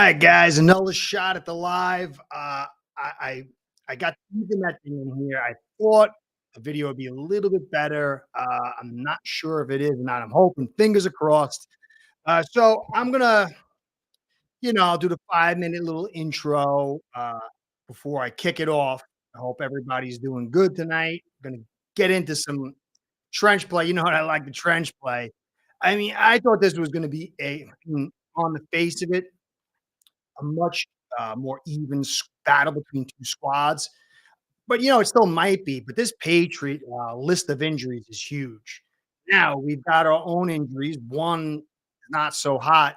right, guys, another shot at the live. I I got the internet thing in here. I thought the video would be a little bit better. I'm not sure if it is or not. I'm hoping, fingers are crossed. So I'm gonna, I'll do the 5 minute little intro before I kick it off. I hope everybody's doing good tonight. I'm gonna get into some trench play. You know what I like the trench play. I mean, I thought this was going to be on the face of it, a much more even battle between two squads. But it still might be. But this Patriot list of injuries is huge. Now we've got our own injuries. One not so hot,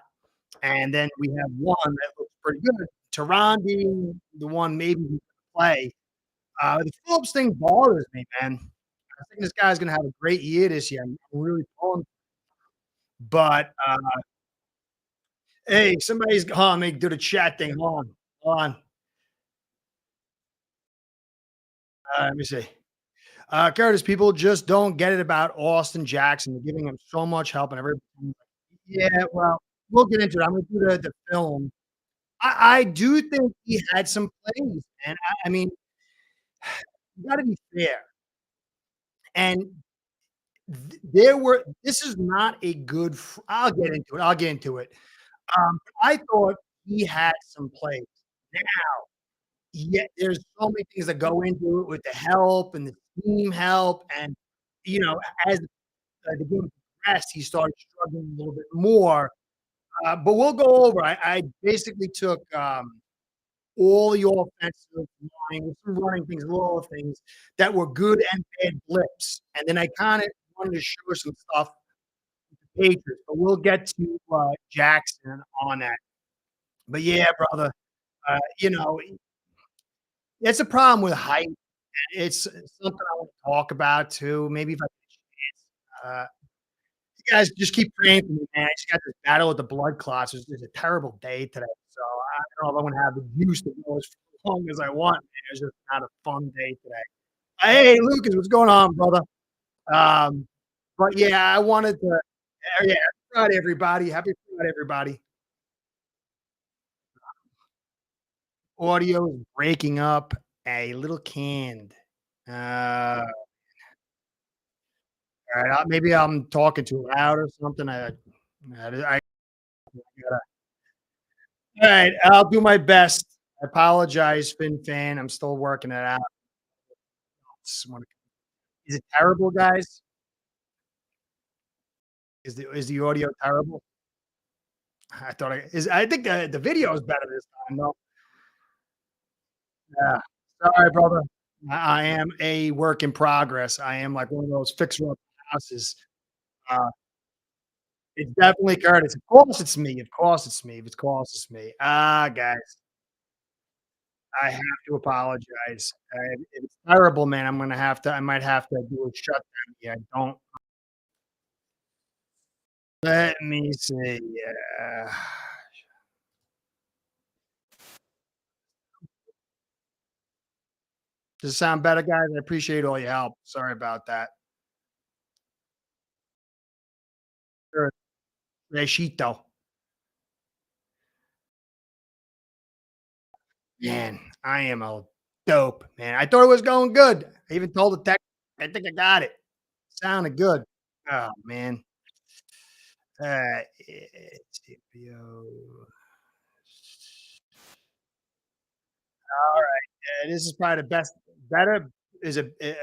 and then we have one that looks pretty good. Tehran being the one maybe we can play. The Phillips thing bothers me, man. I think this guy's going to have a great year this year. I'm really pulling. But hey, somebody's on. They do the chat thing. Hold on. Let me see. Curtis, people just don't get it about Austin Jackson. They're giving him so much help and everything. Yeah, well, we'll get into it. I'm going to do the film. I do think he had some plays, and I mean, you got to be fair. And there were. This is not a good. I'll get into it. I'll get into it. I thought he had some plays. Now, yeah, there's so many things that go into it with the help and the team help, and you know, as the game progressed, he started struggling a little bit more. But we'll go over. I basically took all the offensive line with some running things, little things that were good and bad blips, and then I kind of wanted to show some stuff with the Patriots. But we'll get to Jackson on that. But yeah, brother, uh, you know, it's a problem with height. It's something I want to talk about too. Maybe if I get a chance. You guys just keep praying for me, man. I just got this battle with the blood clots. It's a terrible day today. So I don't know if I'm gonna have the juice to go as long as I want, man. It's just not a fun day today. Hey, Lucas, what's going on, brother? Um, but yeah, I wanted to yeah, happy Friday, everybody. Happy Friday, everybody. Audio is breaking up a little canned. Uh, all right, maybe I'm talking too loud or something. I gotta. All right, I'll do my best. I apologize, Fin fan. I'm still working it out. Is it terrible, guys? Is the audio terrible? I thought I think the video is better this time though. Yeah. Sorry, brother. I am a work in progress. I am like one of those fixer up houses. Uh, it's definitely Curtis. Of course it's me. Of course it's me. Of course it's me. Guys, I have to apologize. It's terrible, man. I might have to do a shutdown. Yeah, don't. Let me see. Does it sound better, guys? I appreciate all your help. Sorry about that. Sure. Reshito. Man, I am a dope, man. I thought it was going good. I even told the tech, I think I got it. Sounded good. Oh, man. HBO. All right. This is probably the best. Better is a better.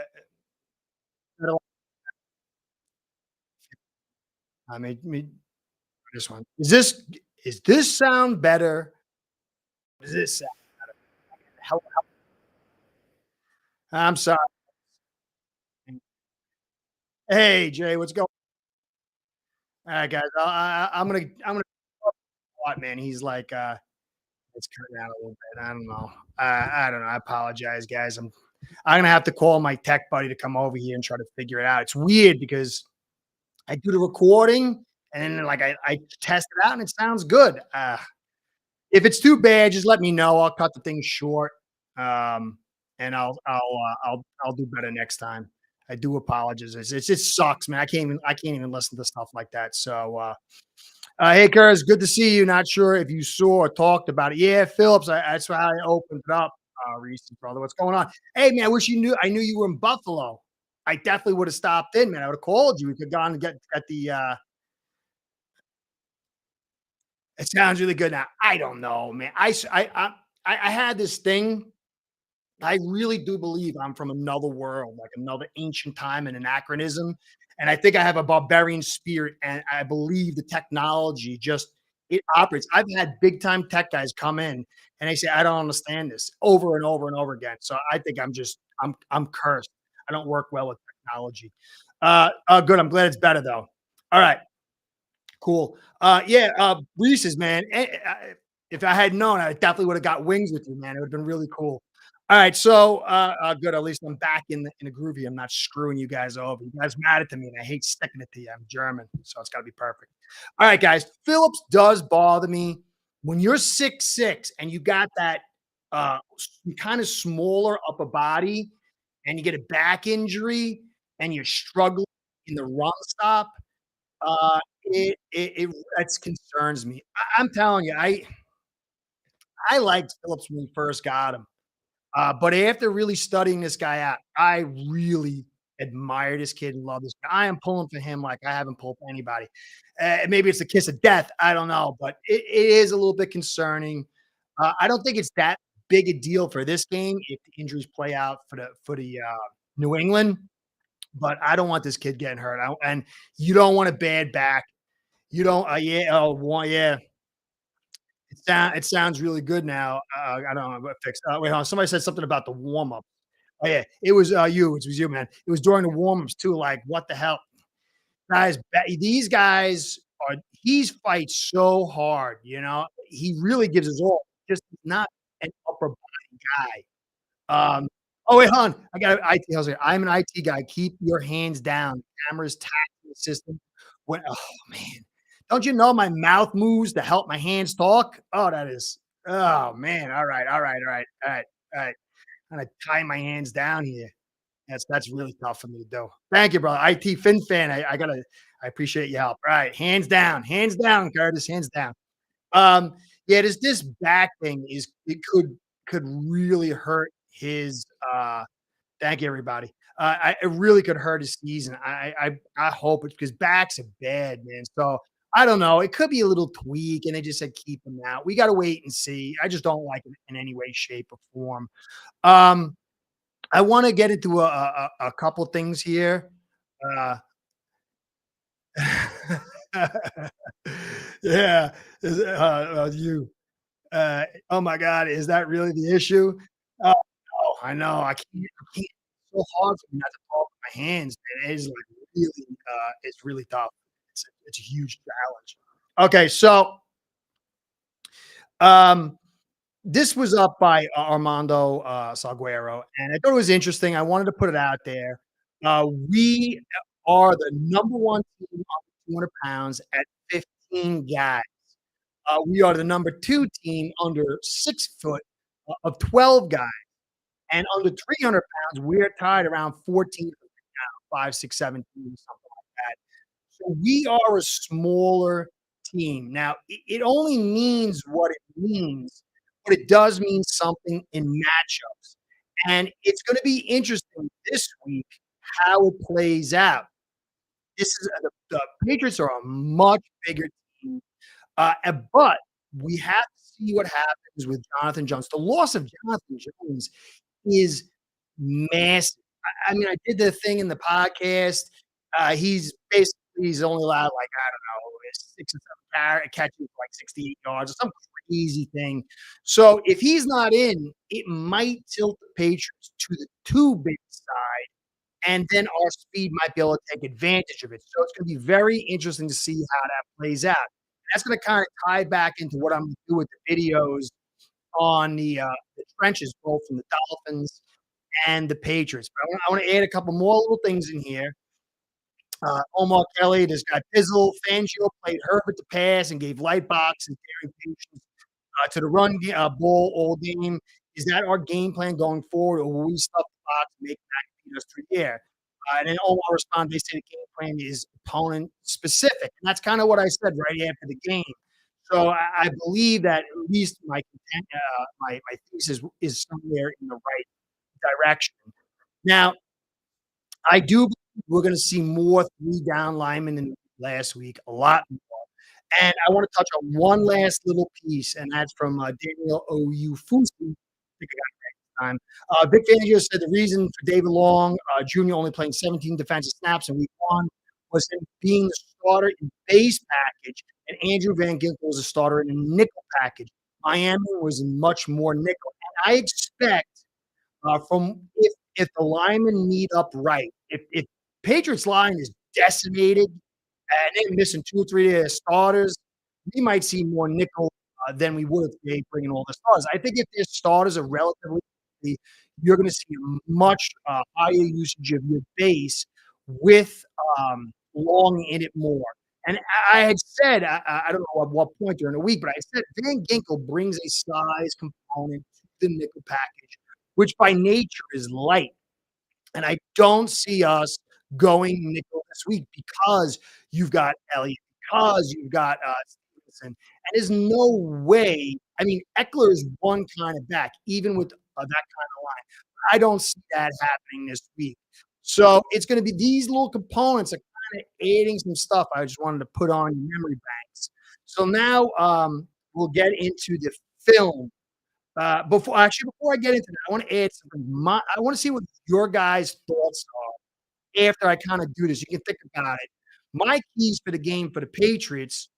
I mean, this one. Is this sound better? Does this sound? I'm sorry. Hey, Jay, what's going? All right, guys. I'm gonna. Man, he's like, it's cutting out a little bit. I don't know. I don't know. I apologize, guys. I'm gonna have to call my tech buddy to come over here and try to figure it out. It's weird because I do the recording and then like I test it out and it sounds good. If it's too bad, just let me know. I'll cut the thing short. Um, and I'll do better next time. I do apologize. It sucks, man. I can't even listen to stuff like that. So Hey, Curtis, good to see you. Not sure if you saw or talked about it. Yeah, Phillips. That's how I opened it up. Reese, brother, what's going on? Hey, man, I wish you knew. I knew you were in Buffalo. I definitely would have stopped in, man. I would have called you. We could have gone and get the. It sounds really good. Now, I don't know, man. I had this thing. I really do believe I'm from another world, like another ancient time and anachronism. And I think I have a barbarian spirit, and I believe the technology just it operates. I've had big time tech guys come in and they say, I don't understand this over and over and over again. So I think I'm cursed. I don't work well with technology. Good. I'm glad it's better though. All right. Cool. Yeah, Reese's, man. If I had known, I definitely would have got wings with you, man. It would have been really cool. All right, so good. At least I'm back in the groovy. I'm not screwing you guys over. You guys mad at me, and I hate sticking it to you. I'm German, so it's got to be perfect. All right, guys. Phillips does bother me when you're 6'6" and you got that kind of smaller upper body, and you get a back injury, and you're struggling in the run stop. It that's concerns me. I'm telling you, I liked Phillips when we first got him, but after really studying this guy out, I really admire this kid and love this guy. I am pulling for him like I haven't pulled for anybody. Maybe it's a kiss of death. I don't know, but it is a little bit concerning. I don't think it's that big a deal for this game if the injuries play out for the New England, but I don't want this kid getting hurt. And you don't want a bad back. You don't yeah, oh, one yeah. It sounds really good now. I don't know what fixed. Wait, hold on. Somebody said something about the warm up. Oh yeah, it was you. It was you, man. It was during the warm ups too. Like, what the hell, guys? These guys are. He's fights so hard. You know, he really gives his all. Just not an upper body guy. Oh wait, hon, I got IT. I was like, I'm an IT guy. Keep your hands down. Cameras, tapping the system. When oh man, don't you know my mouth moves to help my hands talk? Oh, that is. Oh man. All right. All right. All right. All right. All right. I'm gonna tie my hands down here. That's really tough for me to do. Thank you, brother. IT Fin fan. I gotta. I appreciate your help. All right, hands down, Curtis, hands down. Um, yeah, this back thing is it could really hurt his thank you everybody. It really could hurt his season. I hope it's because backs are bad, man. So I don't know. It could be a little tweak, and they just said keep him out. We got to wait and see. I just don't like it in any way, shape, or form. Um, I want to get into a couple things here. Uh, yeah, you. Oh my God, is that really the issue? Oh, no, I know. I can't. It's so hard for me not to talk with my hands, man. It is like really, it's really tough. It's a huge challenge. Okay, so um, this was up by Armando Salguero, and I thought it was interesting. I wanted to put it out there. We are the number one team under 200 pounds at 15 guys. We are the number two team under 6 foot of 12 guys. And under 300 pounds, we're tied around 14, 5, 6, 17, something like that. So we are a smaller team. Now, it only means what it means, but it does mean something in matchups. And it's going to be interesting this week how it plays out. This is the Patriots are a much bigger team, but we have to see what happens with Jonathan Jones. The loss of Jonathan Jones is massive. I mean, I did the thing in the podcast. He's only allowed like I don't know 6 or 7 catches for like 68 yards or some crazy thing. So if he's not in, it might tilt the Patriots to the too big side, and then our speed might be able to take advantage of it. So it's going to be very interesting to see how that plays out. That's going to kind of tie back into what I'm going to do with the videos on the trenches, both from the Dolphins and the Patriots. But I want to add a couple more little things in here. Omar Kelly, this guy Pizzle, Fangio played Herbert to pass and gave light box and Gary Patience to the run ball all game. Is that our game plan going forward, or will we stuff the box and make Mac beat us through the air? And then Omar responded, they say the game plan is opponent specific. And that's kind of what I said right after the game. So I believe that at least my thesis is somewhere in the right direction. Now, I do believe we're going to see more three down linemen than last week, a lot more. And I want to touch on one last little piece, and that's from Daniel Oufusi. I think I got it right this time. Vic Fangio said the reason for David Long Jr. only playing 17 defensive snaps in week one was him being the starter in base package, and Andrew Van Ginkel was a starter in a nickel package. Miami was in much more nickel. And I expect from if the linemen meet up right, if Patriots line is decimated and they're missing 2 or 3 of their starters, we might see more nickel than we would if they bring in all the starters. I think if their starters are relatively healthy, you're going to see a much higher usage of your base with Long in it more. And I had said, I don't know at what point during the week, but I said Van Ginkel brings a size component to the nickel package, which by nature is light. And I don't see us going nickel this week because you've got Elliott, because you've got Stevenson, and there's no way. I mean, Eckler is one kind of back, even with that kind of line. I don't see that happening this week. So it's going to be these little components are kind of adding some stuff. I just wanted to put on your memory banks. So now we'll get into the film before I get into that, I want to add something. I want to see what your guys' thoughts are after I kind of do this. You can think about it. My keys for the game for the Patriots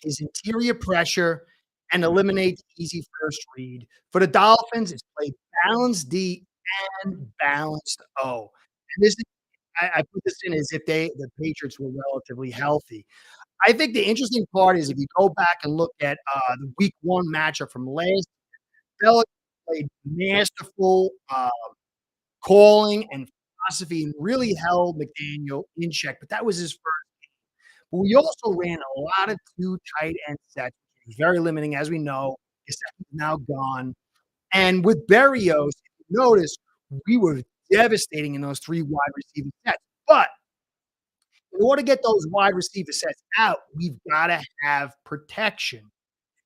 is interior pressure and eliminate the easy first read. For the Dolphins, it's play balanced D and balanced O. And this is, I put this in as if the Patriots were relatively healthy. I think the interesting part is if you go back and look at the Week One matchup from last Belichick played masterful calling and philosophy and really held McDaniel in check, but that was his first. But we also ran a lot of 2 tight end sets, which was very limiting, as we know. Gesicki's now gone. And with Berrios, if you notice, we were devastating in those 3 wide receiver sets. But in order to get those wide receiver sets out, we've gotta have protection.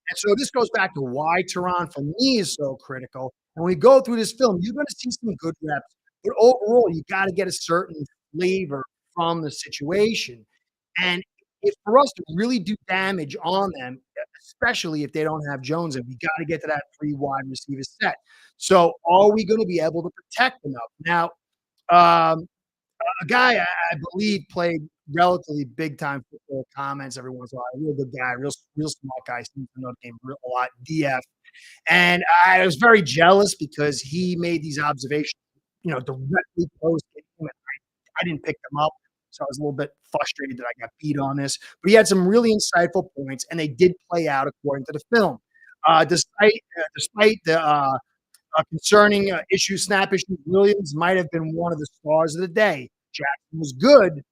And so this goes back to why Tehran for me is so critical. And when we go through this film, you're going to see some good reps, but overall, you got to get a certain flavor from the situation. And if for us to really do damage on them, especially if they don't have Jones, and we got to get to that 3 wide receiver set. So are we going to be able to protect enough? Now, um, a guy I believe played relatively big time football comments every once in a while. Real good guy, real smart guy, seems to know the game a lot. DF, and I was very jealous because he made these observations, directly post game, and I didn't pick them up, so I was a little bit frustrated that I got beat on this. But he had some really insightful points, and they did play out according to the film. Despite the concerning snap issues, Williams might have been one of the stars of the day. Jackson was good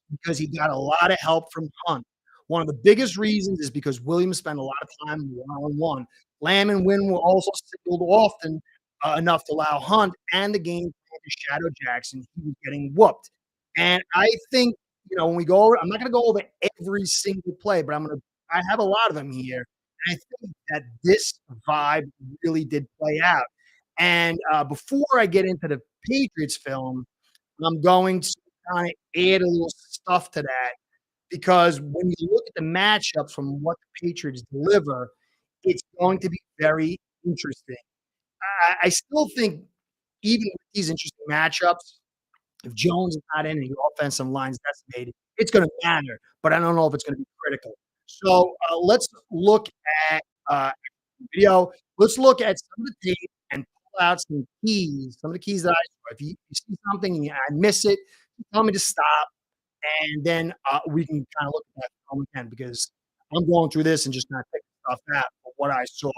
because he got a lot of help from Hunt. One of the biggest reasons is because Williams spent a lot of time one-on-one. Lamb and Wynn were also signaled often enough to allow Hunt and the game plan to shadow Jackson. He was getting whooped. And I think, when we go over, I'm not going to go over every single play, but I have a lot of them here. And I think that this vibe really did play out. And before I get into the Patriots film, I'm going to kind of add a little stuff to that because when you look at the matchups from what the Patriots deliver, it's going to be very interesting. I still think even with these interesting matchups, if Jones is not in and your offensive line is decimated, it's going to matter, but I don't know if it's going to be critical. So let's look at video. Let's look at some of the tape and pull out some of the keys that I saw. If you see something and I miss it, tell me to stop, and then we can kind of look at that film again because I'm going through this and just not picking stuff out for what I saw.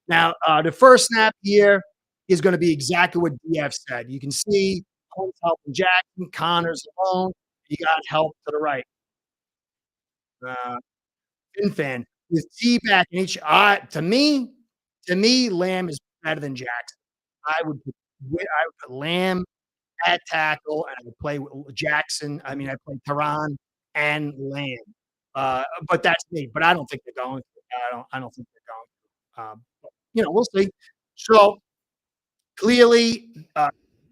Now, the first snap here is going to be exactly what DF said. You can see Holmes helping Jackson, Connors alone. You got help to the right. Uh, Fan with T back in each. To me, Lamb is better than Jackson. I would put Lamb at tackle, and I would play with Jackson. I mean, I played Tehran and Lamb. But that's me. But I don't think they're going to. I don't think they're going to. But, we'll see. So clearly,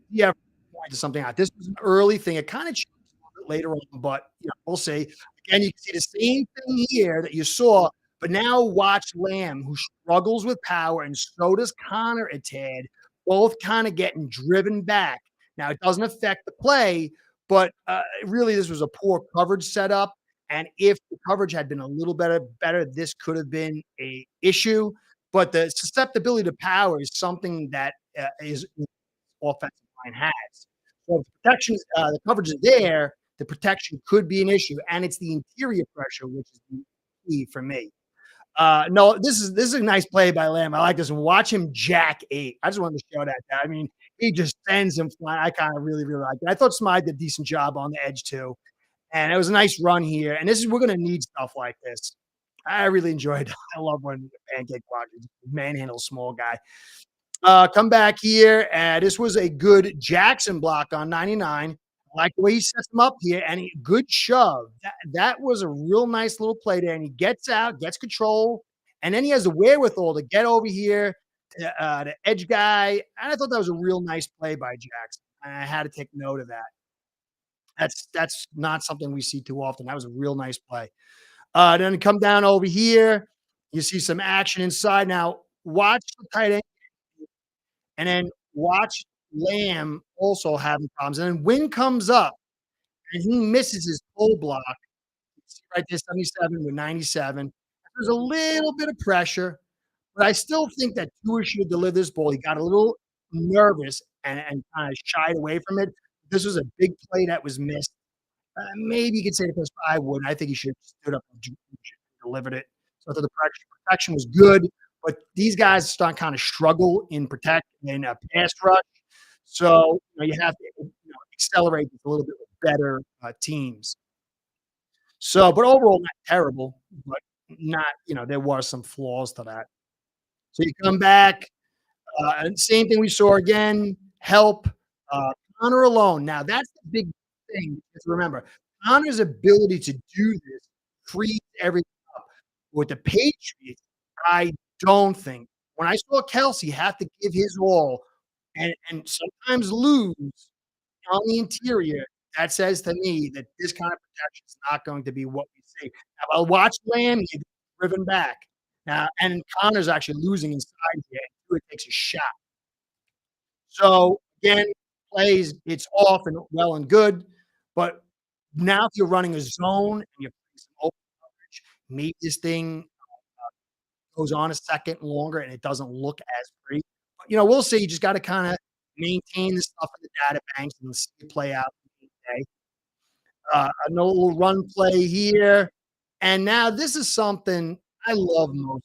yeah, pointed something out. This was an early thing. It kind of changed a little bit later on, but we'll see. Again, you can see the same thing here that you saw, but now watch Lamb, who struggles with power, and so does Connor a tad, both kind of getting driven back. Now it doesn't affect the play, but really this was a poor coverage setup. And if the coverage had been a little better, this could have been a issue. But the susceptibility to power is something that is offensive line has. So if the coverage is there, the protection could be an issue, and it's the interior pressure which is the key for me. No, this is a nice play by Lamb. I like this one. Watch him jack 8. I just wanted to show that. I mean, he just sends him flying. I kind of really like it. I thought Smythe did a decent job on the edge too, and it was a nice run here. And we're going to need stuff like this. I really enjoyed it. I love when Pancake Quadrant manhandles small guy. Come back here, and this was a good Jackson block on 99. I like the way he sets him up here, and good shove. That was a real nice little play there, and he gets out, gets control, and then he has the wherewithal to get over here to the edge guy, and I thought that was a real nice play by Jackson, and I had to take note of that. That's not something we see too often. That was a real nice play. Then come down over here, you see some action inside. Now watch the tight end and then watch Lamb also having problems. And then Wynn comes up and he misses his pull block. See right there, 77 with 97. There's a little bit of pressure, but I still think that Tua should have delivered this ball. He got a little nervous and kind of shied away from it. This was a big play that was missed. Maybe you could say this, I wouldn't. I think he should have stood up and delivered it. So I thought the protection was good, but these guys start kind of struggle in protect and pass rush. So you have to accelerate this a little bit with better teams. So, but overall, not terrible, but not there were some flaws to that. So you come back, and same thing we saw again. Help Connor alone. Now that's the big thing to remember. Connor's ability to do this frees everything up. With the Patriots, I don't think. When I saw Kelsey have to give his all and sometimes lose on the interior, that says to me that this kind of protection is not going to be what we see. Now, I'll watch Lamb get driven back. Now, and Connor's actually losing inside here. It takes a shot. So again, plays it's off and well and good, but now if you're running a zone and you're playing some open coverage, maybe this thing goes on a second longer and it doesn't look as free. But, we'll see. You just got to kind of maintain the stuff in the data banks and see it play out today. A little run play here, and now this is something I love Mostert.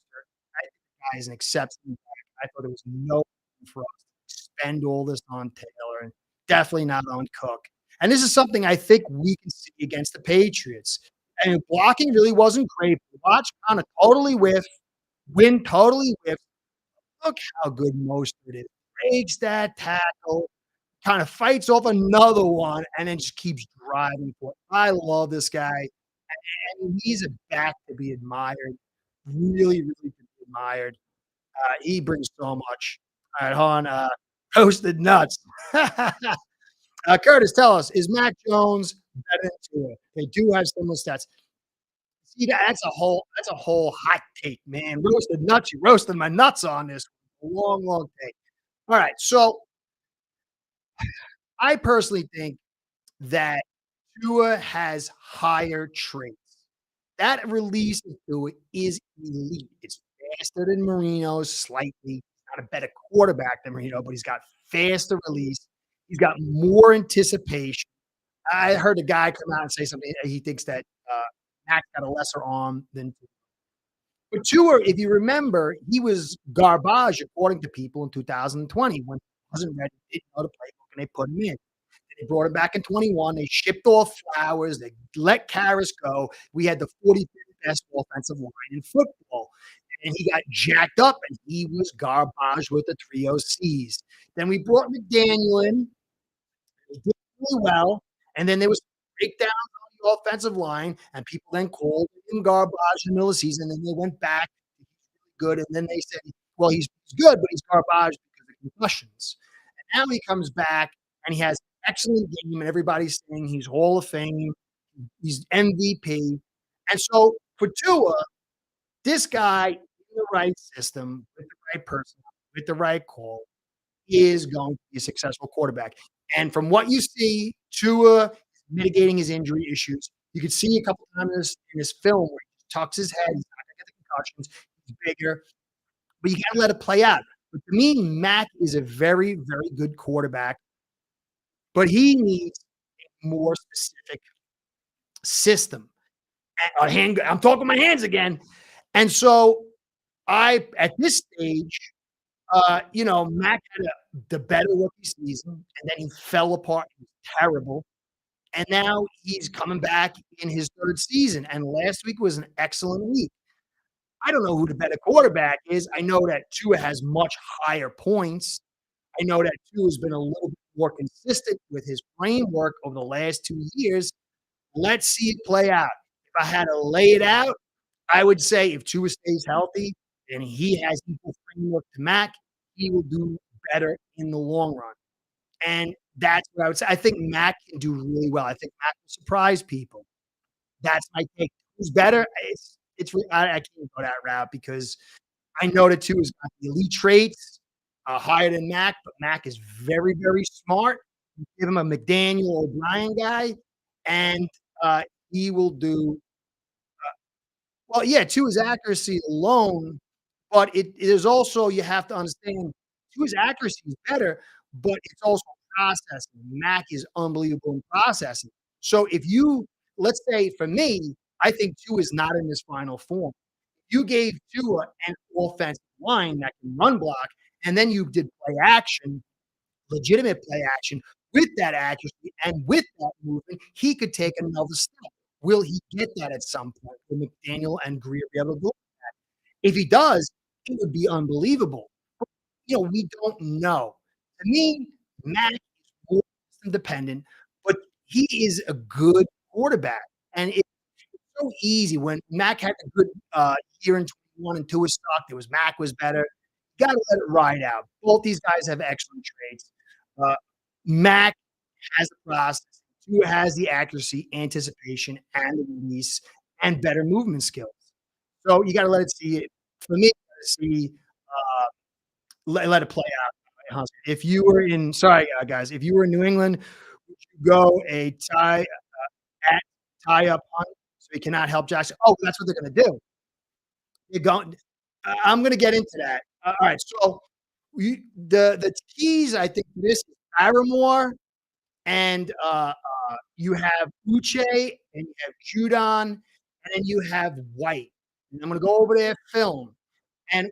I think the guy is an exceptional back. I thought there was no reason for us to spend all this on Taylor, and definitely not on Cook. And this is something I think we can see against the Patriots. And blocking really wasn't great. Watch kind of totally win totally whiff. Look how good Mostert is. Breaks that tackle, kind of fights off another one, and then just keeps driving for it. I love this guy. And he's a back to be admired. Really, really to be admired. He brings so much. All right, hold on. Roasted nuts. Curtis, tell us, is Mac Jones better than Tua? They do have similar stats. See, that's a whole hot take, man. Roasted nuts. You roasted my nuts on this. Long, long take. All right. So I personally think that Tua has higher traits. That release of Tua is elite. It's faster than Marino slightly. Not a better quarterback than Marino, but he's got faster release. He's got more anticipation. I heard a guy come out and say something. He thinks that Mac got a lesser arm than Tua. But Tua, if you remember, he was garbage according to people in 2020 when he wasn't ready, didn't know the playbook, and they put him in. They brought him back in 21. They shipped off Flowers. They let Karras go. We had the 45th best offensive line in football. And he got jacked up, and he was garbage with the three OCs. Then we brought McDaniel in. really well, and then there was breakdowns on the offensive line, and people then called him garbage in the middle of the season, and they went back, good, and then they said, "Well, he's good, but he's garbage because of concussions." And now he comes back, and he has an excellent game, and everybody's saying he's Hall of Fame, he's MVP, and so for Tua, this guy in the right system, with the right person, with the right call, is going to be a successful quarterback. And from what you see, Tua is mitigating his injury issues. You could see a couple times in this film where he tucks his head, he's not gonna get the concussions, he's bigger, but you gotta let it play out. But to me, Mac is a very, very good quarterback, but he needs a more specific system. I'm talking my hands again. And so at this stage, Mac had the better rookie season, and then he fell apart. He was terrible. And now he's coming back in his 3rd season, and last week was an excellent week. I don't know who the better quarterback is. I know that Tua has much higher points. I know that Tua's been a little bit more consistent with his framework over the last 2 years. Let's see it play out. If I had to lay it out, I would say if Tua stays healthy and he has equal framework to Mac, he will do better in the long run. And that's what I would say. I think Mac can do really well. I think Mac will surprise people. That's my take. Who's better? I can't go that route because I know that Tua has got the elite traits, higher than Mac, but Mac is very, very smart. You give him a McDaniel O'Brien guy, and he will do well. Yeah, Tua's accuracy alone, but it is also you have to understand Tua's accuracy is better, but it's also processing. Mac is unbelievable in processing. So if you let's say for me, I think Tua is not in his final form. You gave Tua an offensive line that can run block, and then you did play action, legitimate play action with that accuracy and with that movement, he could take another step. Will he get that at some point? Will McDaniel and Greer be able to do that? If he does, it would be unbelievable. We don't know. To me, Mac is more independent, but he is a good quarterback, and it's so easy when Mac had a good, year in 21 and Tua sucked, it was Mac was better. You gotta let it ride out. Both these guys have excellent traits. Uh, Mac has the process, Tua has the accuracy, anticipation, and the release, and better movement skills. So you gotta let it see it. For me, see, uh, let it play out. If you were in sorry, guys, if you were in New England, would you go a at tie-up hunt so he cannot help Jackson? Oh, that's what they're gonna do. They're going I'm gonna get into that. Alright, so the keys, I think, to this is Paramore and, you have Uche, and you have Judon, and then you have White. And I'm gonna go over their film. And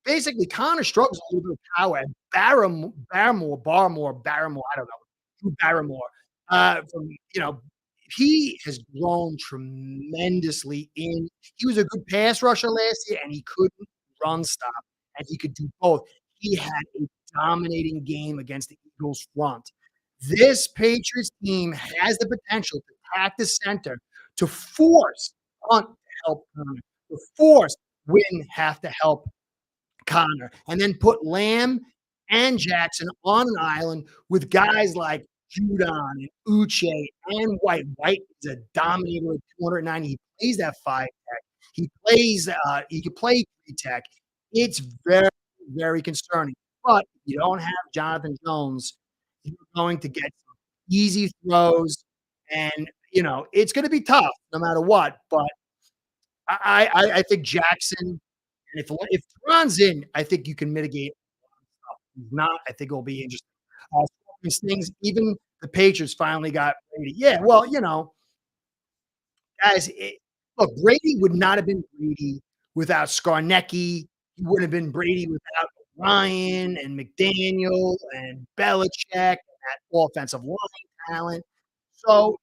basically, Connor struggles a little bit with power, and Barmore, I don't know, Drew Barrymore, from he has grown tremendously he was a good pass rusher last year, and he couldn't run stop, and he could do both. He had a dominating game against the Eagles front. This Patriots team has the potential to attack the center, to force Hunt to help Connor, to force Witten have to help Connor, and then put Lamb and Jackson on an island with guys like Judon and Uche and White. White is a dominator at 290. He plays that 5 tech. He can play 3 tech. It's very, very concerning. But if you don't have Jonathan Jones, you're going to get some easy throws, and, it's gonna be tough no matter what, but I think Jackson and if Ron's in, I think you can mitigate a lot of stuff. If not, I think it'll be interesting. These things, even the Patriots finally got Brady. Yeah, well, guys, look, Brady would not have been Brady without Skarnecki. He wouldn't have been Brady without Ryan and McDaniel and Belichick and that offensive line talent. So,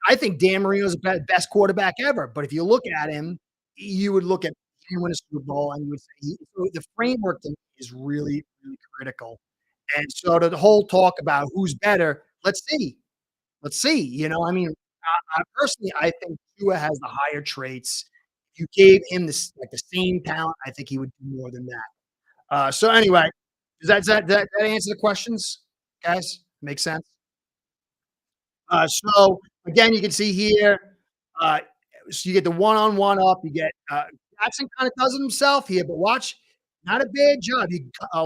I think Dan Marino's the best quarterback ever, but if you look at him, you would look at he didn't win a Super Bowl, and you would say so the framework to me is really, really critical. And so the whole talk about who's better, let's see. Let's see. I mean, I personally, I think Tua has the higher traits. If you gave him the same talent, I think he would do more than that. So anyway, does that answer the questions, guys? Make sense? So again, you can see here, uh, so you get the one-on-one up. You get Jackson kind of does it himself here, but watch, not a bad job.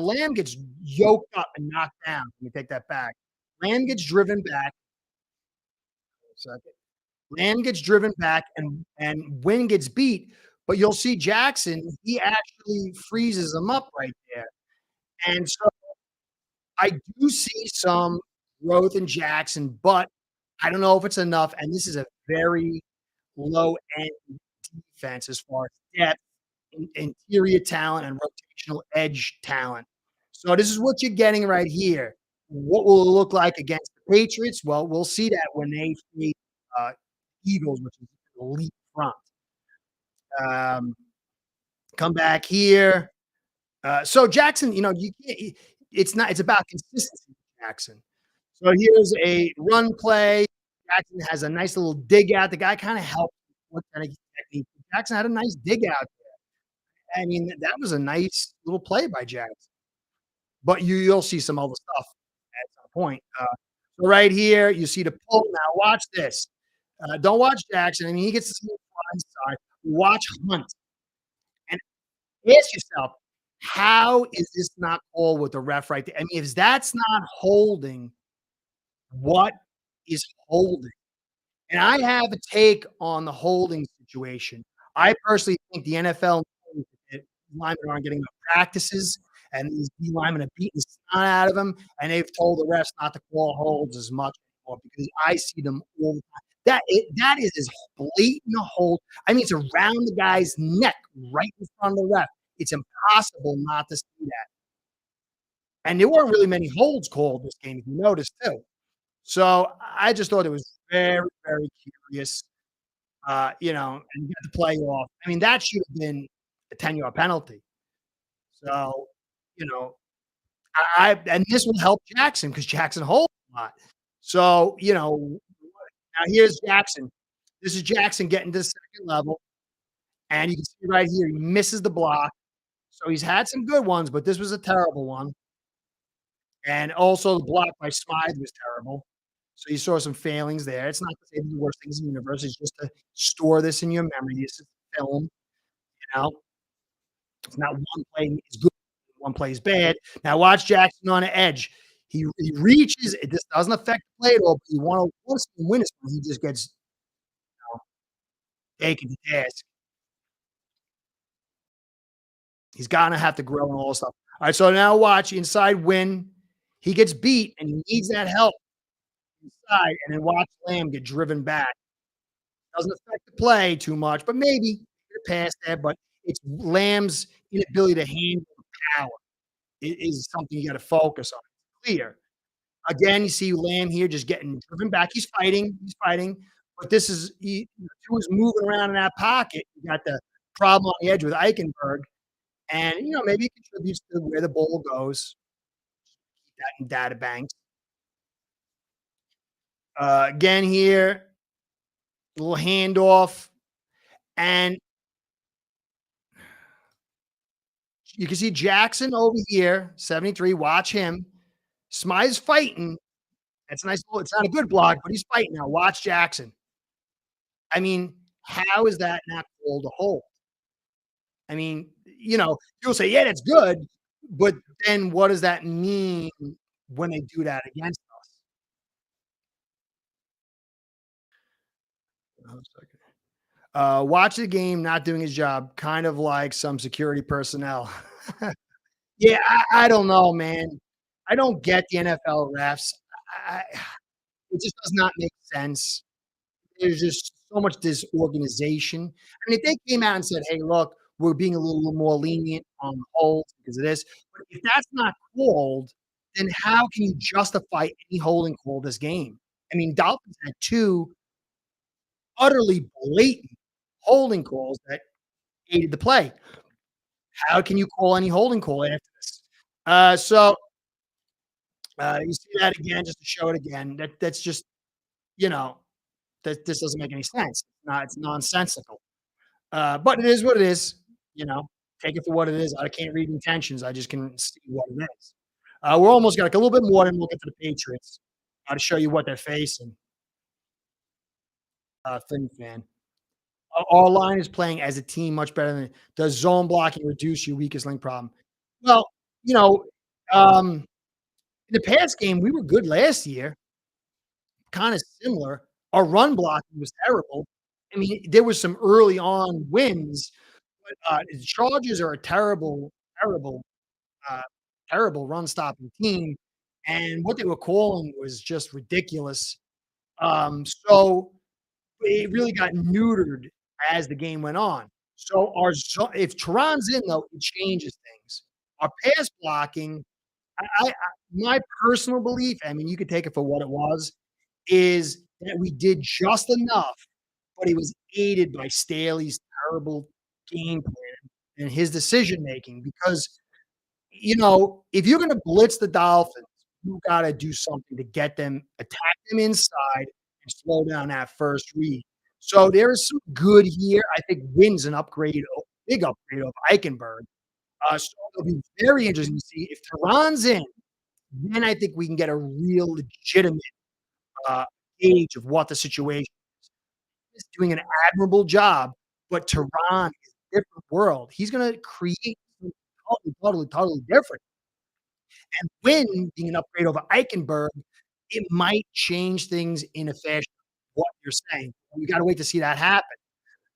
Lamb gets yoked up and knocked down. Let me take that back. Lamb gets driven back. Second. Lamb gets driven back and Wynn gets beat, but you'll see Jackson, he actually freezes him up right there. And so I do see some growth in Jackson, but I don't know if it's enough, and this is a very low end defense as far as depth, interior talent, and rotational edge talent. So this is what you're getting right here. What will it look like against the Patriots? Well, we'll see that when they face uh, Eagles, which is an elite front. Um, come back here. So Jackson, you can't. It's not. It's about consistency with Jackson. So here's a run play. Jackson has a nice little dig out. The guy kind of helped what kind of technique. Jackson had a nice dig out. I mean, that was a nice little play by Jackson. But you'll see some other stuff at some point. So right here, you see the pull. Now watch this. Don't watch Jackson. I mean, he gets to see the blind side. Watch Hunt and ask yourself, how is this not called with the ref right there? I mean, if that's not holding, what is holding? And I have a take on the holding situation. I personally think the NFL knows that linemen aren't getting enough practices, and these D linemen are beating the snot out of them, and they've told the refs not to call holds as much anymore because I see them all the time. That is as blatant a hold. I mean, it's around the guy's neck, right in front of the ref. It's impossible not to see that. And there weren't really many holds called this game, if you noticed too. So I just thought it was very, very curious, and get the play off. I mean, that should have been a 10-yard penalty. So, you know, and this will help Jackson because Jackson holds a lot. So, now here's Jackson. This is Jackson getting to the second level, and you can see right here, he misses the block. So he's had some good ones, but this was a terrible one. And also the block by Smythe was terrible. So you saw some failings there. It's not to say the worst things in the universe. It's just to store this in your memory. This is film, you know? It's not one play is good, one play is bad. Now watch Jackson on the edge. He reaches. This doesn't affect the play at all, but you wanna see him win this one. He just gets, you know, taken to task. He's gonna have to grow and all this stuff. All right, so now watch inside win. He gets beat and he needs that help inside, and then watch Lamb get driven back. Doesn't affect the play too much, but maybe get past that. But it's Lamb's inability to handle the power is something you got to focus on. Clear. Again, you see Lamb here just getting driven back. He's fighting, but this is Tua's moving around in that pocket. You got the problem on the edge with Eichenberg, and maybe it contributes to where the ball goes. Keep that in data banks. Again here, little handoff, and you can see Jackson over here, 73. Watch him. Smythe's fighting. That's a nice little, it's not a good block, but he's fighting now. Watch Jackson. I mean, how is that not called a hold? I mean, you'll say, yeah, that's good. But then what does that mean when they do that against us? Watch the game not doing his job, kind of like some security personnel. Yeah, I don't know, man. I don't get the NFL refs. I It just does not make sense. There's just so much disorganization. I mean, if they came out and said, "Hey, look, we're being a little more lenient on holds because of this," but if that's not called, then how can you justify any holding call this game? I mean, Dolphins had 2 utterly blatant holding calls that aided the play. How can you call any holding call after this? So You see that again just to show it again. That's just, you know, that this doesn't make any sense. It's nonsensical. But it is what it is, you know. Take it for what it is. I can't read intentions. I just can see what it is. We're almost got like a little bit more, and we'll get to the Patriots to show you what they're facing. Thin fan. Our line is playing as a team much better than does zone blocking reduce your weakest link problem? Well, you know, um, in the past game, we were good last year, kinda similar. Our run blocking was terrible. I mean, there was some early on wins, but, the Chargers are a terrible, uh, terrible run stopping team, and what they were calling was just ridiculous. So it really got neutered as the game went on. So if Tehran's in though, it changes things. Our pass blocking, I my personal belief, I mean, you could take it for what it was, is that we did just enough, but he was aided by Staley's terrible game plan and his decision making because, if you're gonna blitz the Dolphins, you gotta do something to get them attack them inside and slow down that first read. So there is some good here. I think Wynn's an upgrade, a big upgrade of Eichenberg. So it'll be very interesting to see if Tehran's in, then I think we can get a real legitimate, uh, gauge of what the situation is. Doing an admirable job, but Tehran is a different world. He's gonna create something totally different. And Wynn being an upgrade over Eichenberg, it might change things in a fashion of what you're saying. We gotta wait to see that happen.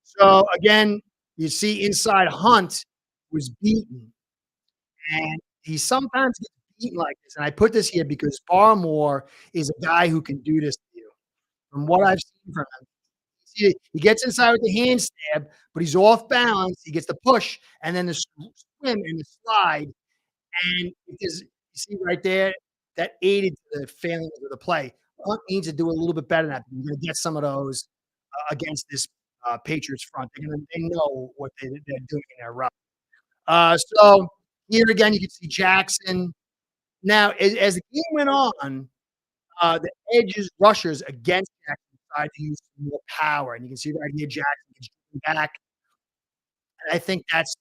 So, again, you see inside Hunt was beaten, and he sometimes gets beaten like this, and I put this here because Barmore is a guy who can do this to you. From what I've seen from him, he gets inside with the hand stab, but he's off balance, he gets the push, and then the swim and the slide, and because you see right there, that aided the failings of the play. Hunt needs to do a little bit better than that. You're gonna get some of those, against this, Patriots front. They know what they're doing in their route. So here again, you can see Jackson. Now, as the game went on, the edges rushers against Jackson tried to use more power, and you can see right here, Jackson gets driven back, and I think that's,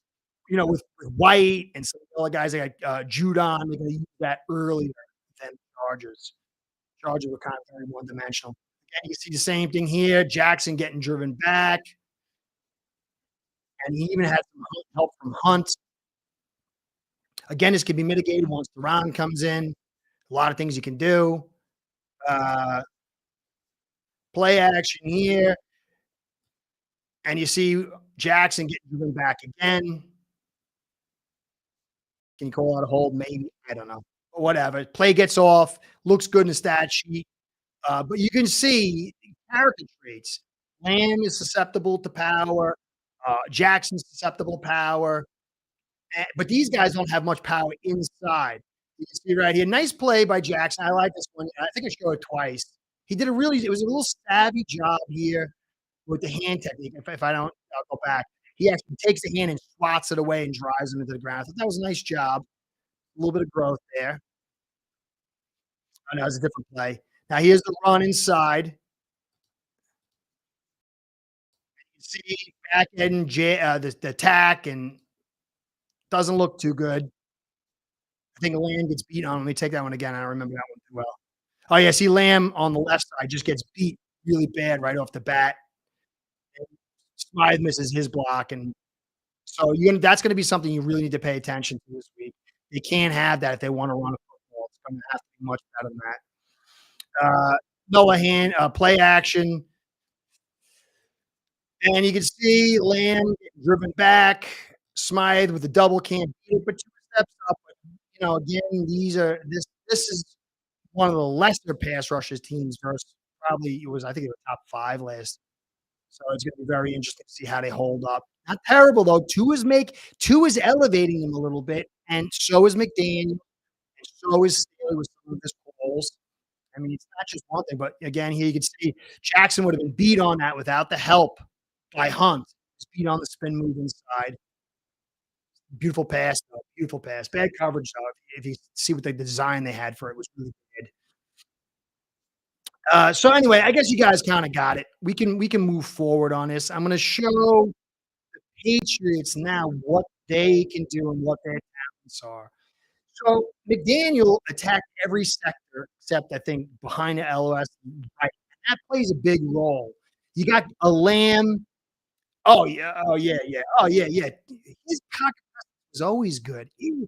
with White and some other guys like, Judon, they're gonna use that earlier than the Chargers. Chargers were kind of very one-dimensional. Again, you can see the same thing here, Jackson getting driven back, and he even had some help from Hunt. Again, this can be mitigated once the round comes in. A lot of things you can do. Uh, Play action here, and you see Jackson getting driven back again. Can you call out a hold? Maybe. I don't know. Whatever. Play gets off, looks good in the stat sheet. But you can see character traits. Lamb is susceptible to power. Jackson's susceptible to power. But these guys don't have much power inside. You can see right here. Nice play by Jackson. I like this one. I think I showed it twice. It was a little savvy job here with the hand technique. If I don't, I'll go back. He actually takes the hand and swats it away and drives him into the ground. I thought that was a nice job. A little bit of growth there. I know it was a different play. Now here's the run inside. You see back end the attack and doesn't look too good. I think Lamb gets beat on. Let me take that one again. I don't remember that one too well. Oh yeah, see Lamb on the left side just gets beat really bad right off the bat. And Smythe misses his block, and so that's gonna be something you really need to pay attention to this week. They can't have that if they wanna run a football. It's gonna have to be much better than that. Noah hand play action, and you can see Lamb getting driven back. Smythe with the double can't beat it, but 2 steps up. But, again, this is one of the lesser pass rushes teams versus probably I think it was top 5 last. So it's gonna be very interesting to see how they hold up. Not terrible though. Two is elevating them a little bit, and so is McDaniel, and so is Staley with some of his calls. I mean, it's not just one thing, but again, here you can see Jackson would have been beat on that without the help by Hunt. He's beat on the spin move inside. Beautiful pass, though. Beautiful pass. Bad coverage, though. If you see what the design they had for it was really So anyway, I guess you guys kinda got it. We can move forward on this. I'm gonna show Patriots now what they can do and what their talents are. So McDaniel attacked every sector except I think behind the LOS, right, and that plays a big role. You got a Lamb. Oh, yeah, yeah. Oh, yeah, yeah. His pocket was always good. He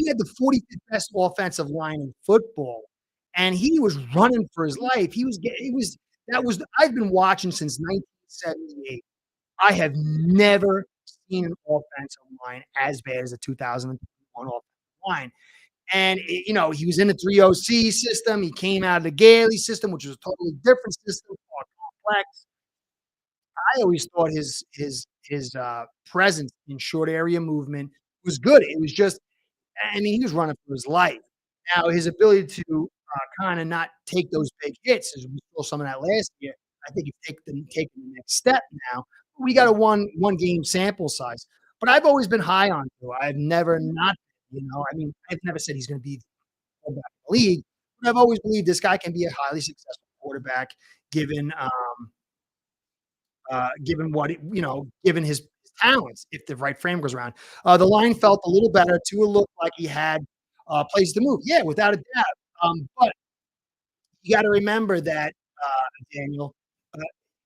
had the 45th best offensive line in football, and he was running for his life. He was get it was that was I've been watching since 1978. I have never seen an offensive line as bad as the 2001 offensive line. And, he was in the 3 OC system. He came out of the Gailey system, which was a totally different system, more complex. I always thought his presence in short area movement was good. It was just I mean, he was running for his life. Now his ability to, kinda not take those big hits, as we saw some of that last year, I think he's taken the next step now. We got a one game sample size, but I've always been high on Tua. I've never not I mean, I've never said he's gonna be the quarterback in the league, but I've always believed this guy can be a highly successful quarterback given, given what given his talents if the right frame goes around. The line felt a little better. Tua looked like he had plays to move. Yeah, without a doubt. But you got to remember that Daniel, uh,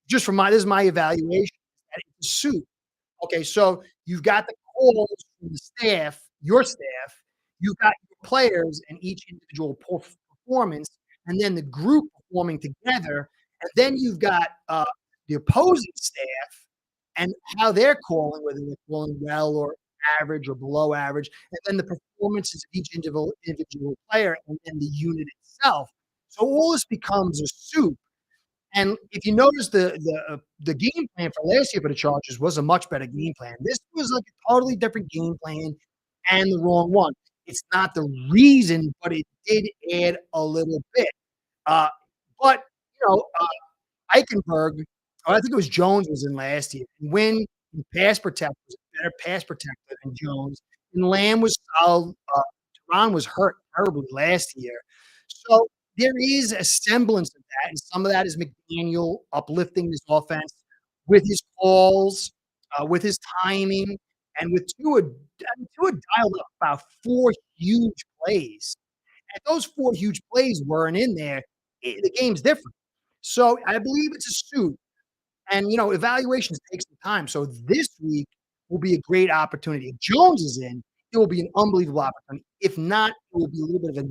just from my this is my evaluation. That it's a suit. Okay, so you've got the calls from the staff, your staff. You've got your players and each individual performance, and then the group performing together, and then you've got the opposing staff and how they're calling, whether they're calling well or average or below average, and then the performances of each individual player, and then the unit itself. So all this becomes a soup. And if you notice the game plan for last year for the Chargers was a much better game plan. This was like a totally different game plan and the wrong one. It's not the reason, but it did add a little bit. Uh, but Eichenberg, I think it was Jones was in last year. And Wynn, pass protector, was a better pass protector than Jones. And Lamb was solid. Teron was hurt terribly last year. So there is a semblance of that, and some of that is McDaniel uplifting this offense with his calls, with his timing, and with Tua dialed up about 4 huge plays. If those 4 huge plays weren't in there, the game's different. So I believe it's a suit, and evaluations take some time. So this week will be a great opportunity. If Jones is in, it will be an unbelievable opportunity. If not, it will be a little bit of a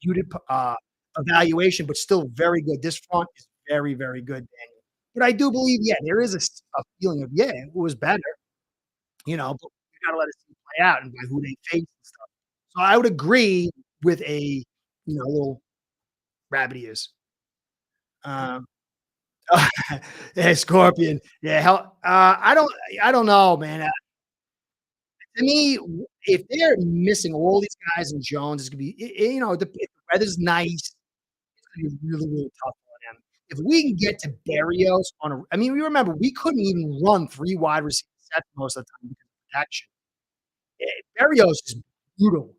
muted evaluation, but still very good. This front is very, very good, Daniel. But I do believe, yeah, there is a feeling of it was better, but you got to let it play out and by who they face and stuff. So I would agree with a little rabbit ears. Um, yeah, Scorpion. Yeah, hell, I don't know, man. To me, if they're missing all these guys and Jones, it's gonna be, if the weather's nice, it's gonna be really, really tough for them. If we can get to Berrios I mean, we remember we couldn't even run 3 wide receiver sets most of the time because of protection. Berrios is brutal.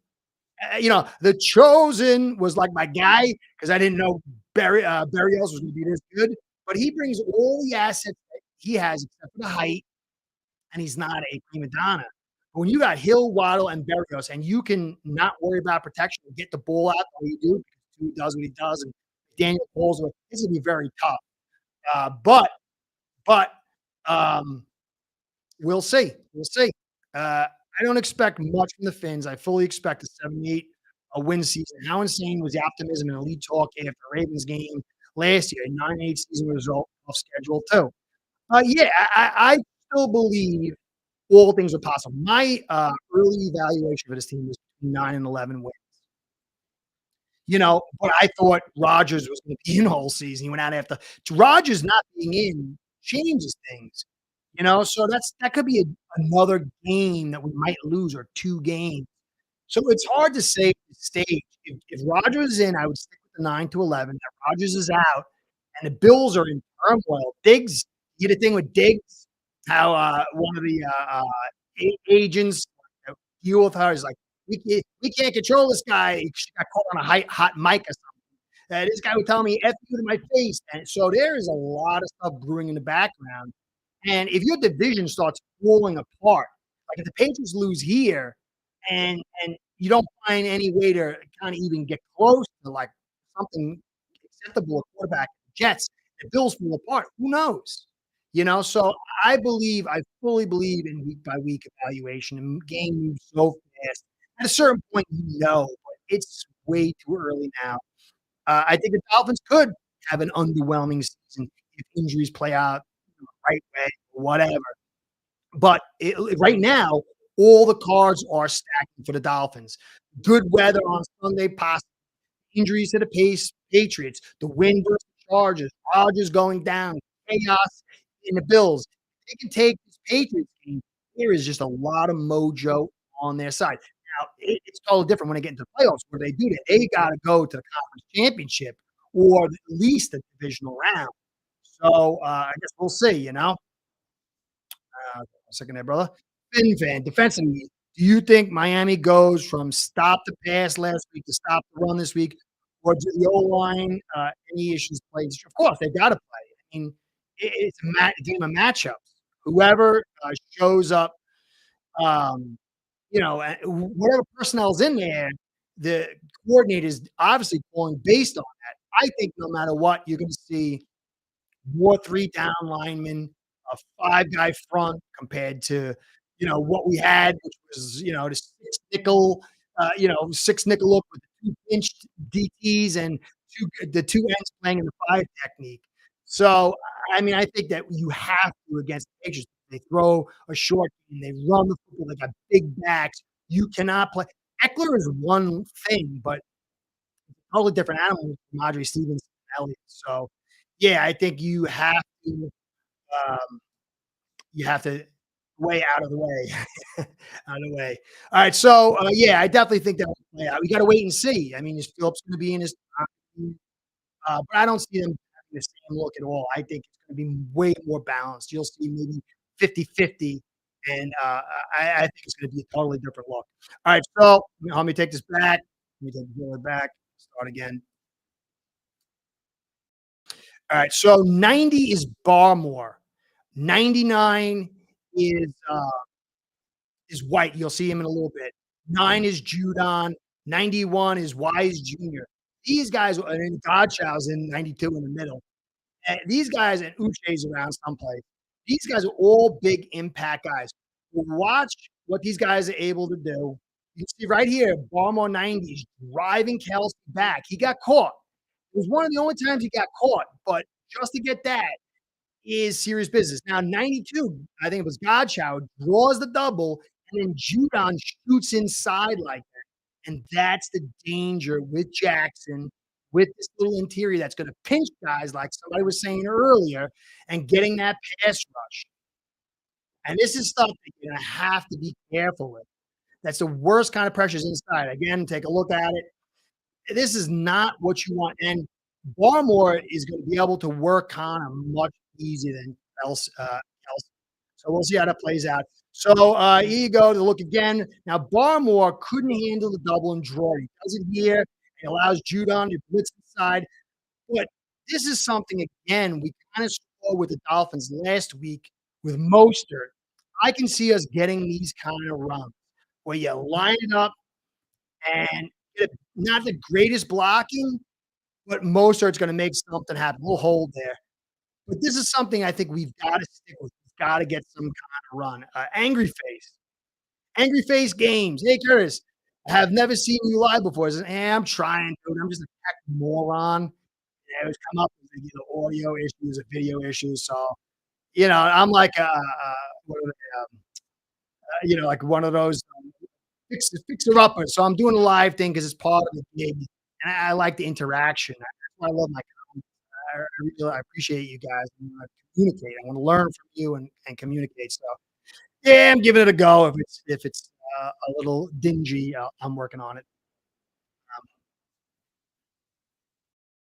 The Chosen was like my guy because I didn't know Berrios was gonna be this good, but he brings all the assets that he has except for the height, and he's not a prima donna. But when you got Hill, Waddle, and Berrios, and you can not worry about protection and get the ball out the way you do, because he does what he does, and Daniel calls it, this is gonna be very tough. But we'll see. We'll see. I don't expect much from the Finns. I fully expect a 7-8 win season. How insane was the optimism and elite talk after the Ravens game last year? A 9-8 season result off schedule too. Yeah, I still believe all things are possible. My early evaluation for this team was between 9 and 11 wins. But I thought Rodgers was going to be in the whole season. He went out after Rodgers not being in changes things. So that could be another game that we might lose or 2 games. So it's hard to say at this stage. If Rodgers is in, I would stick with the 9 to 11. If Rodgers is out and the Bills are in turmoil, Diggs, you get a thing with Diggs, how one of the agents deal with her is like, we can't control this guy. She got caught on a hot mic or something. This guy would tell me "F you" to my face, and so there is a lot of stuff brewing in the background. And if your division starts falling apart, like if the Patriots lose here, and you don't find any way to kind of even get close to like something acceptable at quarterback, Jets, the Bills fall apart. Who knows? So I fully believe in week by week evaluation, and game moves so fast. At a certain point, but it's way too early now. I think the Dolphins could have an underwhelming season if injuries play out the right way, whatever. But right now, all the cards are stacking for the Dolphins. Good weather on Sunday, possible injuries to the Patriots, the win versus the Chargers, Rodgers going down, chaos in the Bills. They can take this Patriots game. There is just a lot of mojo on their side. Now, it's totally different when they get into the playoffs. Where they do that, they got to go to the conference championship or at least the divisional round. So I guess we'll see. One second there, brother. Fin fan, defensively, do you think Miami goes from stop the pass last week to stop the run this week, or do the O-line, any issues played? Of course, they gotta play. I mean, it's a game of matchups. Whoever, shows up, um, whatever personnel's in there, the coordinator is obviously going based on that. I think no matter what, you're gonna see more 3 down linemen, a 5-guy front compared to, what we had, which was, the 6 nickel look with the 2 pinched DTs and 2 ends playing in the 5 technique. So, I mean, I think that you have to against the Patriots. They throw a short game, they run the football, they got big backs. You cannot play Eckler is one thing, but totally different animal from Audrey Stevens and Elliott. So, yeah, I think um, you have to way out of the way, out of the way. All right, so yeah, I definitely think that will play out. We got to wait and see. I mean, is Phillips going to be in his? But I don't see them having the same look at all. I think it's going to be way more balanced. You'll see maybe 50-50, and I think it's going to be a totally different look. All right, so let me take this back. Let me take it back. Start again. All right, so 90 is Barmore. 99 is White. You'll see him in a little bit. 9 is Judon. 91 is Wise Jr. These guys, and then Godchau's in 92 in the middle. And these guys and Uche's around someplace. These guys are all big impact guys. Watch what these guys are able to do. You see right here, Barmore 90 is driving Kelsey back. He got caught. It was one of the only times he got caught, but just to get that is serious business. Now, 92, I think it was Godchow, draws the double, and then Judon shoots inside like that. And that's the danger with Jackson, with this little interior that's going to pinch guys, like somebody was saying earlier, and getting that pass rush. And this is stuff that you're going to have to be careful with. That's the worst kind of pressures inside. Again, take a look at it. This is not what you want. And Barmore is going to be able to work on him much easier than else. So we'll see how that plays out. So here you go to look again. Now Barmore couldn't handle the double and draw. He does it here. It allows Judon to blitz inside. But this is something again we kind of saw with the Dolphins last week with Mostert. I can see us getting these kind of runs where you line it up and not the greatest blocking, but Mostert's gonna make something happen. We'll hold there. But this is something I think we've gotta stick with. We've gotta get some kind of run. Angry Face. Angry Face Games. Hey, Curtis, I have never seen you live before. I said, "Hey, I'm trying, dude. I'm just a tech moron." And it was come up with, audio issues or video issues. So, I'm like, what are they, like one of those fixer upper. So I'm doing a live thing because it's part of the gig, and I like the interaction. That's why I love my comments. I appreciate you guys. I wanna communicate. I want to learn from you and communicate. So yeah, I'm giving it a go. If it's a little dingy, I'm working on it.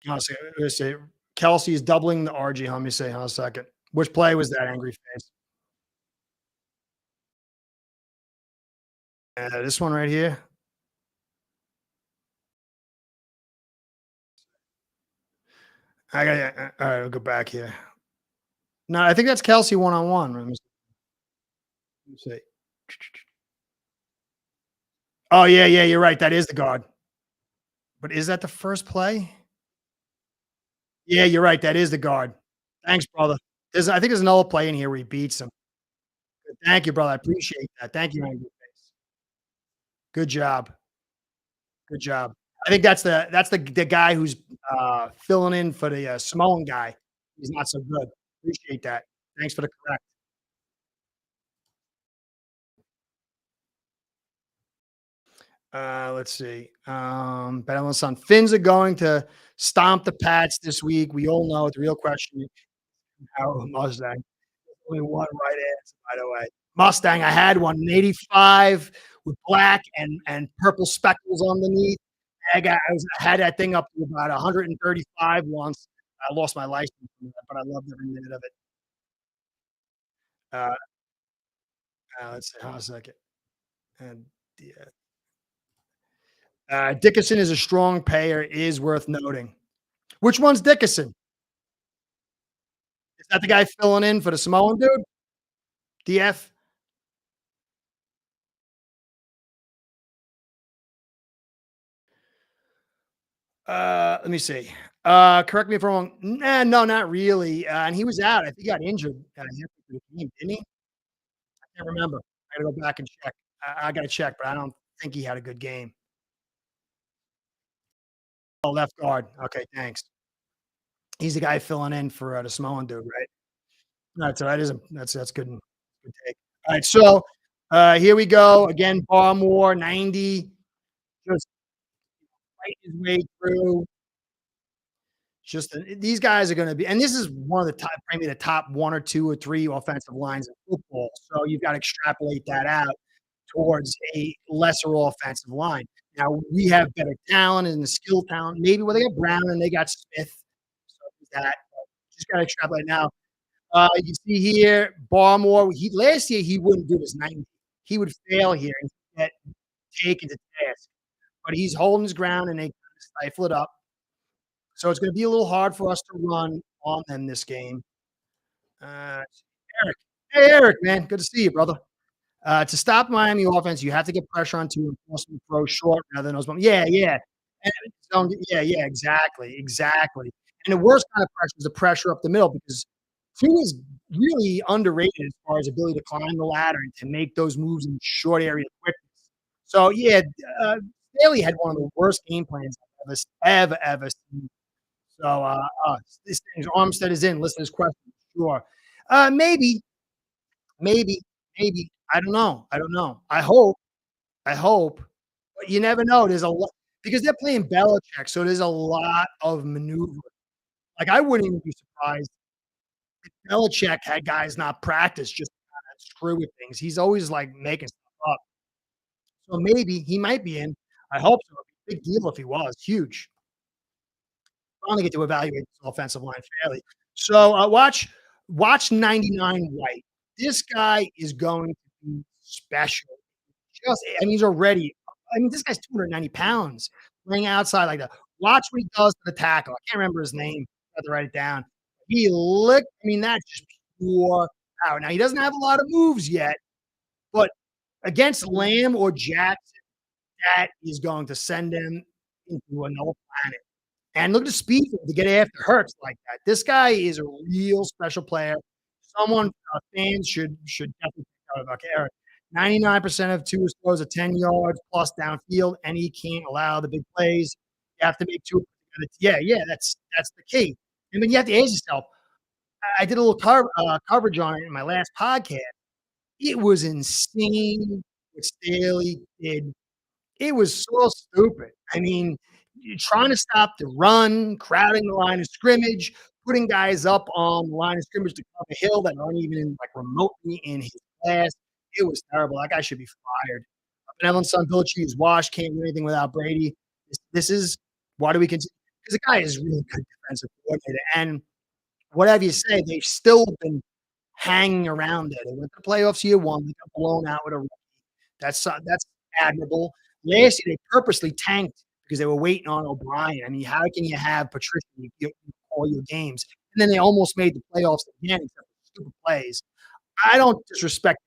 Honestly, let's say Kelsey is doubling the RG. Let me say, hold on a second. Which play was that? Angry face. This one right here. I got all right, I'll go back here. No, I think that's Kelsey one-on-one. Let me see. Oh, yeah, yeah, you're right. That is the guard. But is that the first play? Yeah, you're right. That is the guard. Thanks, brother. I think there's another play in here where he beats him. Thank you, brother. I appreciate that. Thank you, Angry Face. Good job. Good job. I think that's the guy who's, filling in for the, Samoan guy. He's not so good. Appreciate that. Thanks for the correct. Let's see. Bet on son. Finns are going to stomp the Pats this week. We all know the real question is how Mustang. Only one right answer, by the way. Mustang, I had one, an 85 with black and purple speckles underneath. I had that thing up to about 135 once. I lost my license from that, but I loved every minute of it. Uh, let's see, hold on a second. And yeah. Dickerson is a strong payer, is worth noting. Which one's Dickerson? Is that the guy filling in for the Samoan dude? DF? Let me see. Correct me if I'm wrong. Nah, no, not really. And he was out. I think he got injured halfway through the game, didn't he? I can't remember. I gotta go back and check. I gotta check, but I don't think he had a good game. Oh, left guard. Okay, thanks. He's the guy filling in for the Samoan dude, right? That isn't that's good. Good take. All right, so here we go again. Barmore 90, just fighting his way through. Just these guys are going to be, and this is one of the top, maybe the top one or two or three offensive lines in football. So you've got to extrapolate that out towards a lesser offensive line. Now we have better talent and the skill talent. Maybe well they got Brown and they got Smith. So that just got to extrapolate now. You can see here, Barmore. He last year he wouldn't do his 90. He would fail here and get taken to task. But he's holding his ground and they kind of stifle it up. So it's going to be a little hard for us to run on them this game. Eric. Hey, Eric, man. Good to see you, brother. To stop Miami offense, you have to get pressure on two and force them to throw short rather than those. Yeah, yeah. And yeah, yeah, exactly. Exactly. And the worst kind of pressure is the pressure up the middle because two is really underrated as far as ability to climb the ladder and to make those moves in short area quickness. So, yeah, Staley had one of the worst game plans I've ever seen. So, this thing's Armstead is in. Listen to his question. Sure. Maybe, maybe, maybe. I don't know. I don't know. I hope, but you never know. There's a lot because they're playing Belichick, so there's a lot of maneuver. Like I wouldn't even be surprised if Belichick had guys not practice just to kinda screw with things. He's always like making stuff up. So maybe he might be in. I hope so. It'd be a big deal if he was. Huge. Finally get to evaluate this offensive line fairly. So, watch 99 White. This guy is going to be special. I mean, he's already this guy's 290 pounds playing outside like that. Watch what he does to the tackle. I can't remember his name. I have to write it down. He licked that's just pure power. Now, he doesn't have a lot of moves yet, but against Lamb or Jackson, that is going to send them into another planet. And look at the speed to get after Hurts like that. This guy is a real special player. Someone fans should definitely think of. Okay, Eric. 99% of Tua's throws are 10 yards plus downfield, and he can't allow the big plays. You have to make Tua. Yeah, yeah, that's the key. And then you have to ask yourself. I did a little coverage on it in my last podcast. It was insane what Staley did. It was so stupid. I mean, you're trying to stop the run, crowding the line of scrimmage, putting guys up on the line of scrimmage to cover Hill that aren't even in, like, remotely in his class. It was terrible. That guy should be fired. Benevolent son Belichick is washed, can't do anything without Brady. This is why do we continue? Because the guy is really good defensive coordinator. And whatever you say, they've still been hanging around there. They went to the playoffs year one. They got blown out with a rookie. That's admirable. Last year, they purposely tanked because they were waiting on O'Brien. I mean, how can you have Patricia? You all your games, and then they almost made the playoffs again except for stupid plays. I don't disrespect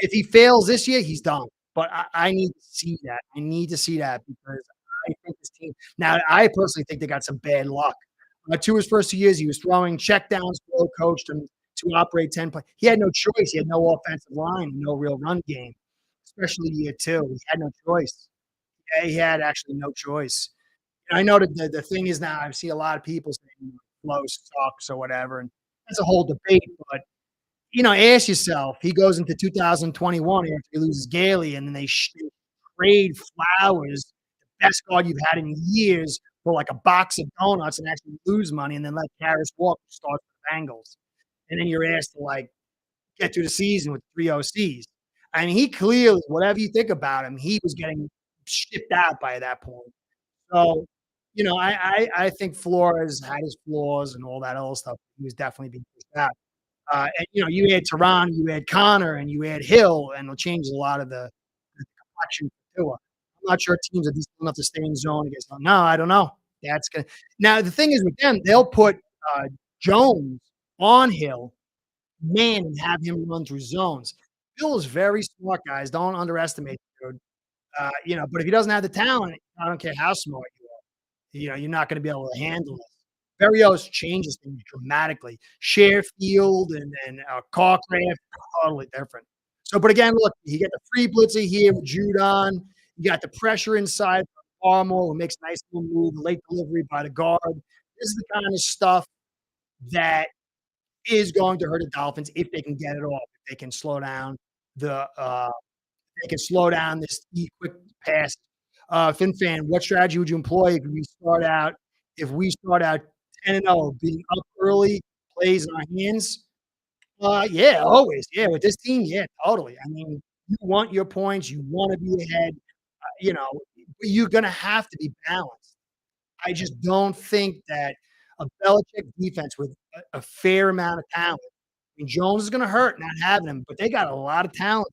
if he fails this year, he's done. But I need to see that. I need to see that because I think this team now, I personally think they got some bad luck. To his first 2 years, he was throwing checkdowns, Bill coached him to operate 10 play. He had no choice. He had no offensive line, no real run game, especially year 2. He had no choice. Yeah, he had actually no choice. And I know that the thing is now I see a lot of people saying Flo sucks or whatever, and that's a whole debate, but ask yourself, he goes into 2021 after he loses Gailey, and then they trade Flowers, the best guard you've had in years, for like a box of donuts and actually lose money, and then let Karras walk to start the Bengals. And then you're asked to like get through the season with 3 OCs. I mean, he clearly, whatever you think about him, he was getting shipped out by that point. So, I think Flores had his flaws and all that other stuff. He was definitely being pushed out. And you had Tehran, you had Connor, and you had Hill, and it changes a lot of the complexion for Tua. I'm not sure teams are decent enough to stay in zone against them. No, I don't know. That's gonna now the thing is with them, they'll put Jones on Hill, man, and have him run through zones. Hill is very smart, guys. Don't underestimate the dude. But if he doesn't have the talent, I don't care how smart you are. You're not going to be able to handle it. Berrios changes things dramatically. Share field and Carcraft, totally different. So, but again, look, you get the free blitzer here with Judon. You got the pressure inside from Armor, who makes a nice little move, late delivery by the guard. This is the kind of stuff that is going to hurt the Dolphins if they can get it off. If they can slow down the they can slow down this quick pass. FinFan, what strategy would you employ if we start out 10-0, being up early, plays in our hands? Yeah, always. Yeah, with this team, yeah, totally. I mean, you want your points, you want to be ahead, you know, but you're gonna have to be balanced. I just don't think that a Belichick defense with a fair amount of talent. I mean, Jones is gonna hurt not having him, but they got a lot of talent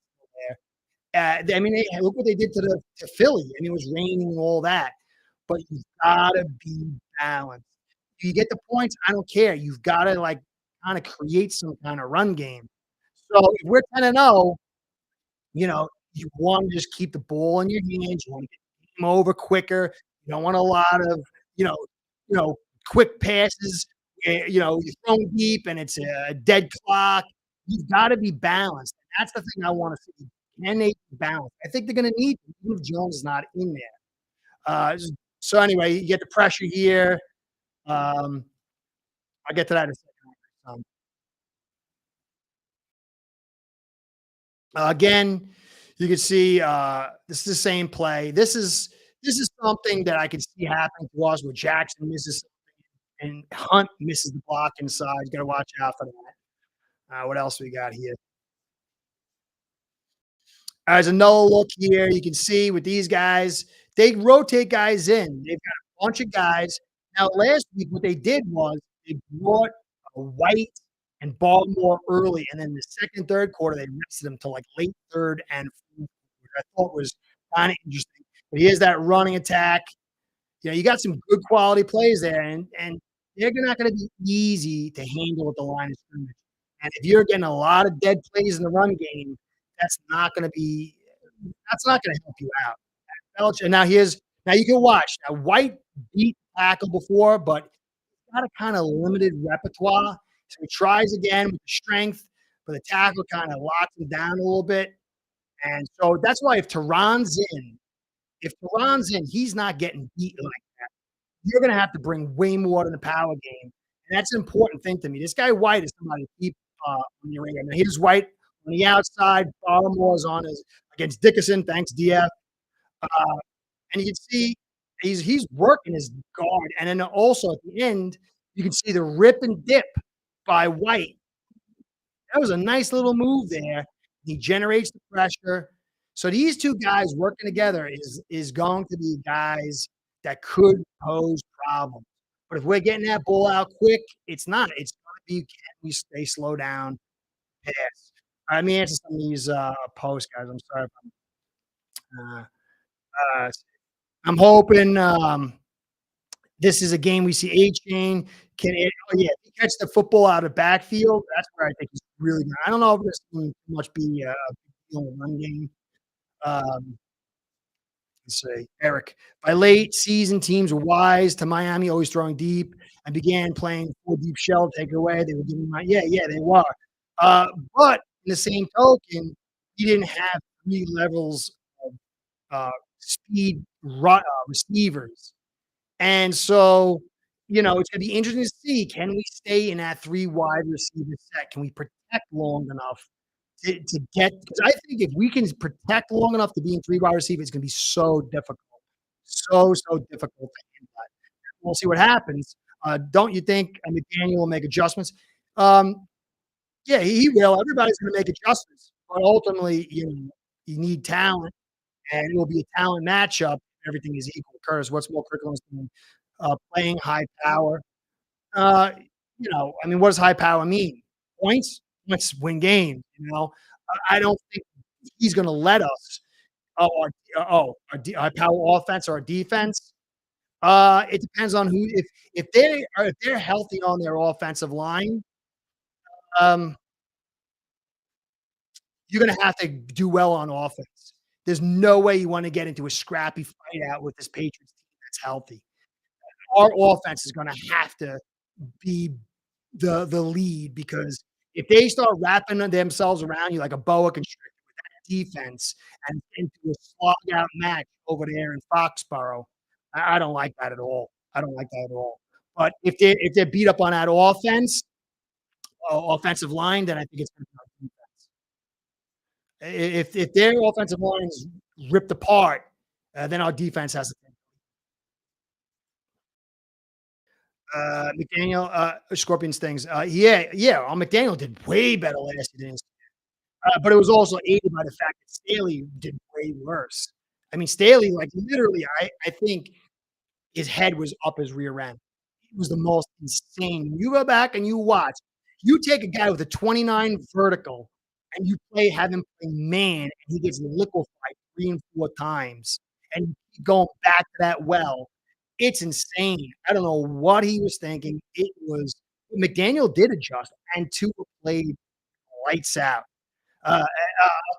there. I mean, look what they did to Philly. I mean, it was raining and all that, but you've gotta be balanced. You get the points, I don't care. You've gotta, like, kinda create some kinda run game. So, if we're 10-0, you wanna just keep the ball in your hands, you wanna get the game over quicker, you don't want a lot of, you know you know, quick passes, you're throwing deep and it's a dead clock. You've gotta be balanced. That's the thing I wanna see. Can they be balanced? I think they're gonna need to, even if Jones is not in there. So anyway, you get the pressure here. Um, I'll get to that in a second. Um, again, you can see this is the same play. This is something that I can see happening to us where Jackson misses and Hunt misses the block inside. You got to watch out for that. What else we got here? As a no look here, you can see with these guys, they rotate guys in. They've got a bunch of guys. Now, last week, what they did was they brought White and Baltimore early, and then the second, third quarter, they rested them to like late third and fourth, which I thought was kind of interesting. But here's that running attack. You got some good quality plays there, and they're not going to be easy to handle at the line of scrimmage. And if you're getting a lot of dead plays in the run game, that's not going to be that's not going to help you out. Belichick. Now you can watch. Now White beat tackle before, but he's got a kind of limited repertoire. So he tries again with the strength, but the tackle kind of locks him down a little bit. And so that's why if Tehran's in, he's not getting beat like that. You're going to have to bring way more to the power game. And that's an important thing to me. This guy White is somebody to keep on your radar. Now, here's White on the outside. Baltimore's on his against Dickerson. Thanks, DF. Uh, and you can see he's working his guard. And then also at the end, you can see the rip and dip by White. That was a nice little move there. He generates the pressure. So these two guys working together is going to be guys that could pose problems. But if we're getting that ball out quick, it's not. It's going to be can we stay slow down, pass. Let me answer some of these posts, guys. I'm sorry if uh, I'm hoping This is a game we see A-Chain can it oh, yeah, he catch the football out of backfield, that's where I think he's really good. I don't know if this will much be a big deal in the run game. Um, let's see, Eric. By late season, teams were wise to Miami always throwing deep and began playing 4 deep shell takeaway. They were giving my yeah, they were. Uh, but in the same token, he didn't have 3 levels of, speed receivers. And so, it's gonna be interesting to see, can we stay in that 3 wide receiver set? Can we protect long enough to get? Because I think if we can protect long enough to be in 3 wide receiver, it's gonna be so difficult. So difficult to handle that. We'll see what happens. Don't you think, McDaniel will make adjustments? Um, yeah, he will. Everybody's gonna make adjustments, but ultimately, you need talent, and it will be a talent matchup. Everything is equal. Curtis, what's more critical than playing high power? Uh, I mean, what does high power mean? Points? Let's win games. I don't think he's going to let us. Our power offense or our defense. It depends on who. If they're healthy on their offensive line, um, you're going to have to do well on offense. There's no way you want to get into a scrappy fight out with this Patriots team that's healthy. Our offense is gonna have to be the lead because if they start wrapping themselves around you like a boa constrictor with that defense and into a slog out match over there in Foxborough, I don't like that at all. I don't like that at all. But if they're beat up on that offensive line, then I think it's gonna be our defense. If their offensive line is ripped apart, then our defense has to McDaniel, Scorpions things. Yeah. McDaniel did way better last year than but it was also aided by the fact that Staley did way worse. I mean, Staley, like literally, I think his head was up his rear end. It was the most insane. You go back and you watch. You take a guy with a 29 vertical and you have him play man, and he gets liquefied 3 and 4 times, and you keep going back to that well. It's insane. I don't know what he was thinking. It was McDaniel did adjust, and Tua played lights out. I'll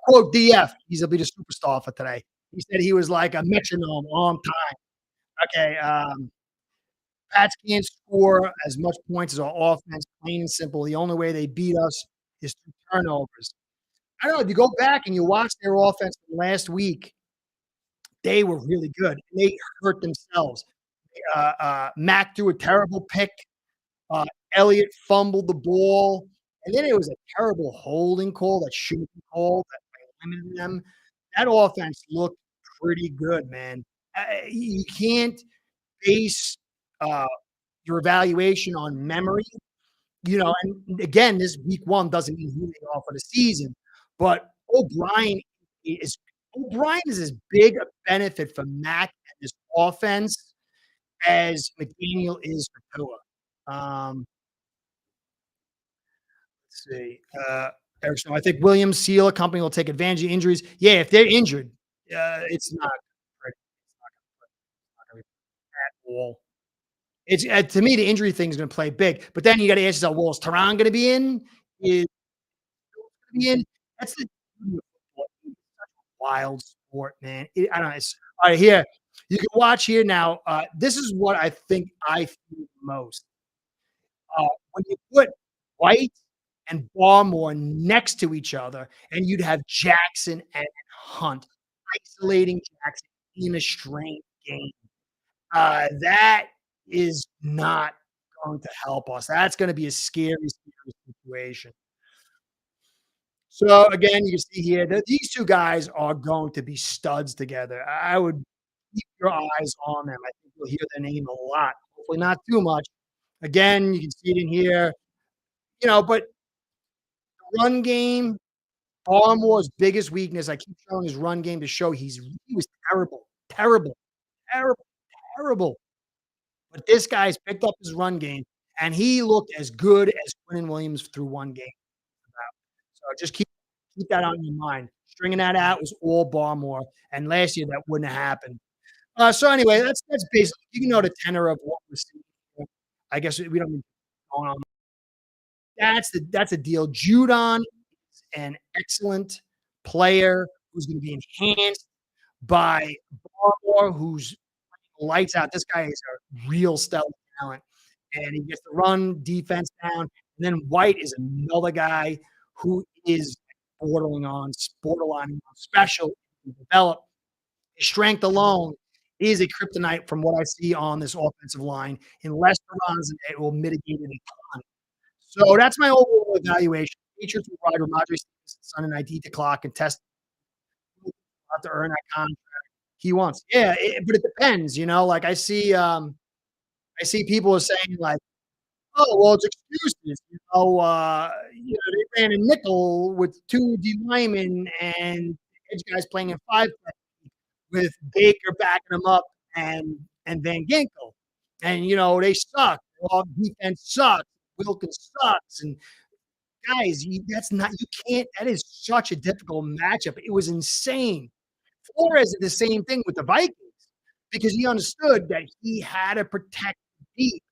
quote DF. He'll be the superstar for today. He said he was like a metronome on time. Okay, Pats can't score as much points as our offense, plain and simple. The only way they beat us is through turnovers. I don't know, if you go back and you watch their offense from last week, they were really good. They hurt themselves. Mac threw a terrible pick. Uh, Elliott fumbled the ball, and then it was a terrible holding call that shouldn't be called that limited them. That offense looked pretty good, man. You can't base uh, your evaluation on memory, and again, this week 1 doesn't mean who they are for the season, but is O'Brien is as big a benefit for Mac and this offense as McDaniel is for Tua. Let's see, Eric Snow, I think Williams, Seal company will take advantage of injuries. Yeah, if they're injured, it's not pretty. It's not gonna be at all. It's to me, the injury thing is gonna play big, but then you gotta ask yourself, well, is Tehran gonna be in? Is Gonna be in? That's the beauty of football. It's such a wild sport, man. I don't know, it's all right, here, you can watch here now, this is what I think I feel most. When you put White and Barmore next to each other, and you'd have Jackson and Hunt isolating Jackson in a strength game. That is not going to help us. That's gonna be a scary situation. So, again, you can see here that these 2 guys are going to be studs together. I would keep your eyes on them. I think you'll hear their name a lot. Hopefully not too much. Again, you can see it in here, but run game, Barmore's biggest weakness, I keep showing his run game to show he was terrible, terrible, terrible, terrible. But this guy's picked up his run game, and he looked as good as Quinnen Williams through 1 game. So just keep that on your mind. Stringing that out was all Barmore, and last year that wouldn't have happened. So anyway, that's basically you know the tenor of what we're seeing here. I guess we don't need going on. That's the deal. Judon is an excellent player who's gonna be enhanced by Barmore, who's lights out. This guy is a real stellar talent, and he gets the run defense down. And then White is another guy who is borderline on special to develop. His strength alone is a kryptonite from what I see on this offensive line. In less runs, it will mitigate it a ton. So that's my overall evaluation. Patriots will ride Ramondre Sunday night, eat the clock, and test to earn that contract he wants. Yeah, but it depends, like I see people are saying like, "Oh, well, it's excuses." They ran a nickel with 2 D linemen and edge guys playing in 5 with Baker backing them up and Van Ginkel. And, they suck. Well, defense sucks. Wilkins sucks. And guys, that's not you can't that is such a difficult matchup. It was insane. Flores did the same thing with the Vikings because he understood that he had to protect the deep.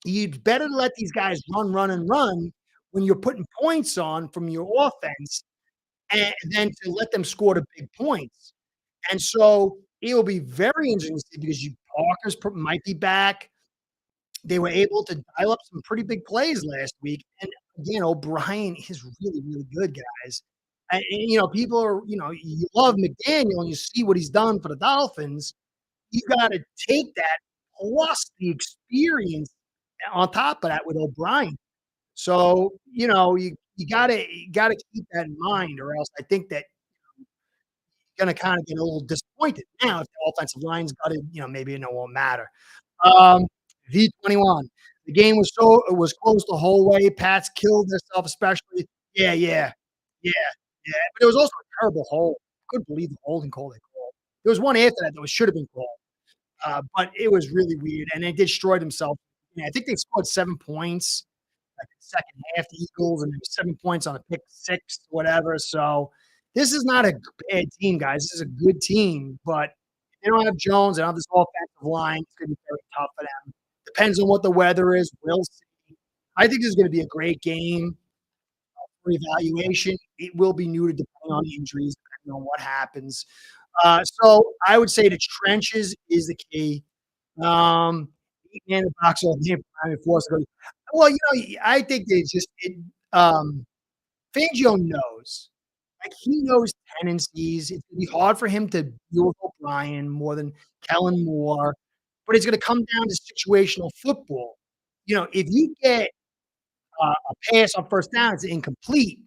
You'd better let these guys run, run, and run when you're putting points on from your offense and then to let them score the big points. And so it will be very interesting to see because Parker's might be back. They were able to dial up some pretty big plays last week. And again, O'Brien is really, really good, guys. People are, you love McDaniel and you see what he's done for the Dolphins. You got to take that plus the experience on top of that with O'Brien. So, you gotta keep that in mind, or else I think that you're gonna kind of get a little disappointed. Now, if the offensive line's got it, maybe it won't matter. Um, V21. The game it was close the whole way. Pats killed themselves, especially. Yeah, yeah, yeah, yeah. But it was also a terrible hold. I couldn't believe the holding call they called. There was one after that should have been called. But it was really weird, and they destroyed themselves. I think they scored 7 points, like, in the second half, the Eagles, and there was 7 points on a pick six, whatever, so this is not a bad team, guys. This is a good team, but they don't have Jones, they don't have this offensive line. It's gonna be very tough for them. Depends on what the weather is. We'll see. I think this is gonna be a great game for evaluation. It will be neutered depending on injuries, depending on what happens. So I would say the trenches is the key. Um, and the box all game force. Well, I think Fangio knows. Like he knows tendencies. It's gonna be hard for him to deal with O'Brien more than Kellen Moore, but it's gonna come down to situational football. If you get a pass on first down, it's incomplete.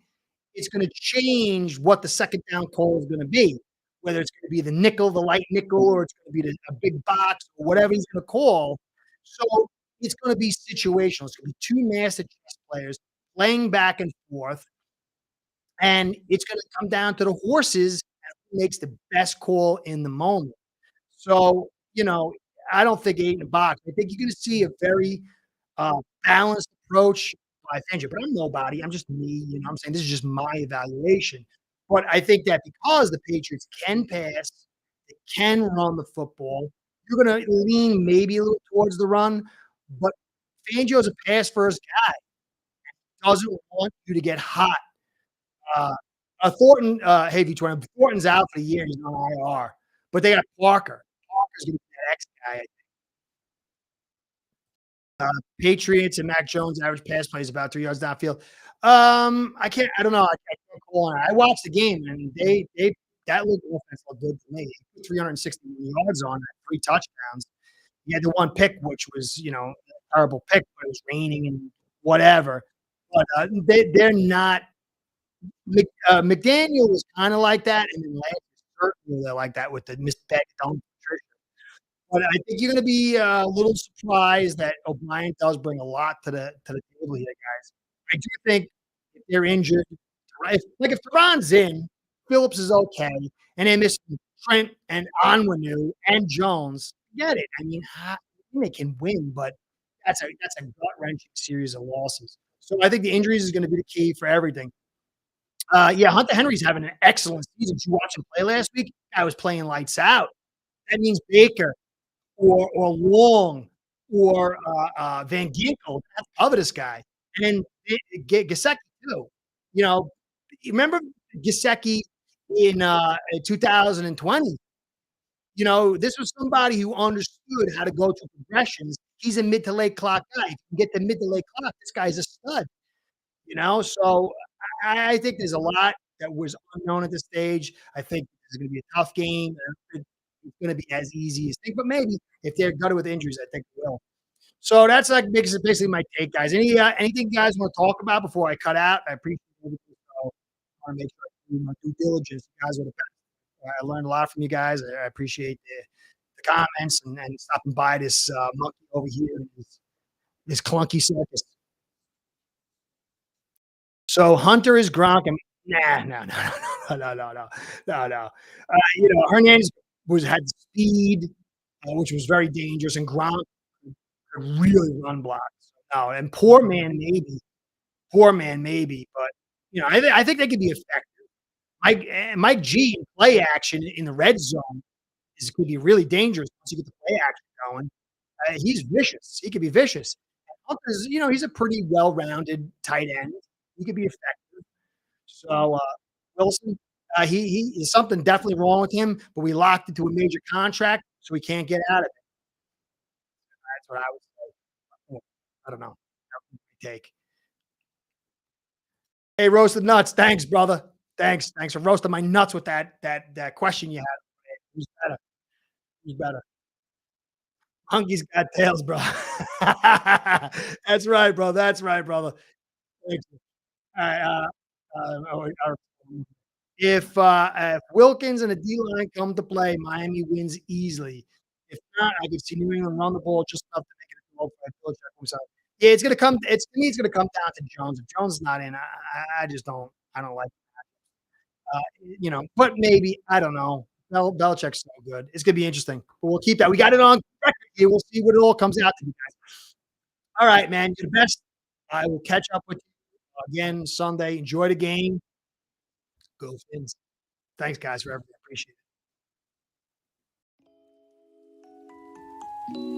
It's gonna change what the second down call is gonna be, whether it's gonna be the nickel, the light nickel, or it's gonna be a big box or whatever he's gonna call. So it's gonna be situational. It's gonna be 2 master chess players playing back and forth, and it's gonna come down to the horses and who makes the best call in the moment. So, I don't think 8 in a box. I think you're gonna see a very balanced approach by Fangio, but I'm nobody. I'm just me. What I'm saying? This is just my evaluation. But I think that because the Patriots can pass, they can run the football, you're going to lean maybe a little towards the run. But Fangio's a pass first guy. Doesn't want you to get hot. Uh, Thornton, hey, V20, Thornton's out for the year. He's on IR. But they got Parker. Parker's going to be that X guy. Patriots and Mac Jones average pass play is about 3 yards downfield. I don't know. I can't call on it. I watched the game and that looked offense looked good to me. 360 yards on that, 3 touchdowns. He had the 1 pick, which was, a terrible pick, but it was raining and whatever. But they're not. McDaniel was kind of like that, and then last year certainly they're like that with the missed bet. But I think you're gonna be a little surprised that O'Brien does bring a lot to the table here, guys. I do think if they're injured, if Duran's in, Phillips is okay, and they miss Trent and Onwenu and Jones, get it. I mean, they can win, but that's a gut-wrenching series of losses. So I think the injuries is gonna be the key for everything. Yeah, Hunter Henry's having an excellent season. Did you watch him play last week? Guy was playing lights out. that means Baker or Long or, Van Ginkel. That's the covetous guy. And then Gesicki too. You know, you remember Gesicki in 2020? You know, this was somebody who understood how to go through progressions. He's a mid to late clock guy. If you can get the mid to late clock, this guy's a stud, you know? So I think there's a lot that was unknown at this stage. I think it's gonna be a tough game. I don't think it's gonna be as easy as think, but maybe if they're gutted with injuries, I think they will. So that's like basically my take, guys. Anything you guys want to talk about before I cut out? I appreciate everything. So I want to make sure I do my due diligence. You guys are the best. I learned a lot from you guys. I appreciate the comments and stopping by this monkey over here, this clunky circus. So Hunter is Gronk, and nah, no, no, no, no, no, no, no, no. You know, Hernandez had speed, which was very dangerous, and Gronk could really run blocks. No, and poor man, maybe, but you know, I think they could be effective. Mike G in play action in the red zone is could be really dangerous once you get the play action going. He's vicious. He could be vicious. Hunter's, you know, he's a pretty well-rounded tight end. He could be effective. So Wilson, he is something definitely wrong with him, but we locked into a major contract, so we can't get out of it. That's what I would say. I don't know. Take. Hey, roasted nuts. Thanks, brother. Thanks for roasting my nuts with that question you had. Who's better? Who's better? Hunky's got tails, bro. That's right, bro. That's right, brother. Thanks. Alright, if Wilkins and the D line come to play, Miami wins easily. If not, I could see New England run the ball just enough to make it a 12-5 Belichick. Yeah, it's gonna come. It's to me, it's gonna come down to Jones. If Jones is not in, I just don't. I don't like. You know, but maybe I don't know. Belichick's so good. It's gonna be interesting. But we'll keep that. We got it on record here. We'll see what it all comes out to be, guys. All right, man. You're the best. I will catch up with you again Sunday. Enjoy the game. Go Fins. Thanks, guys, for everything. I appreciate it.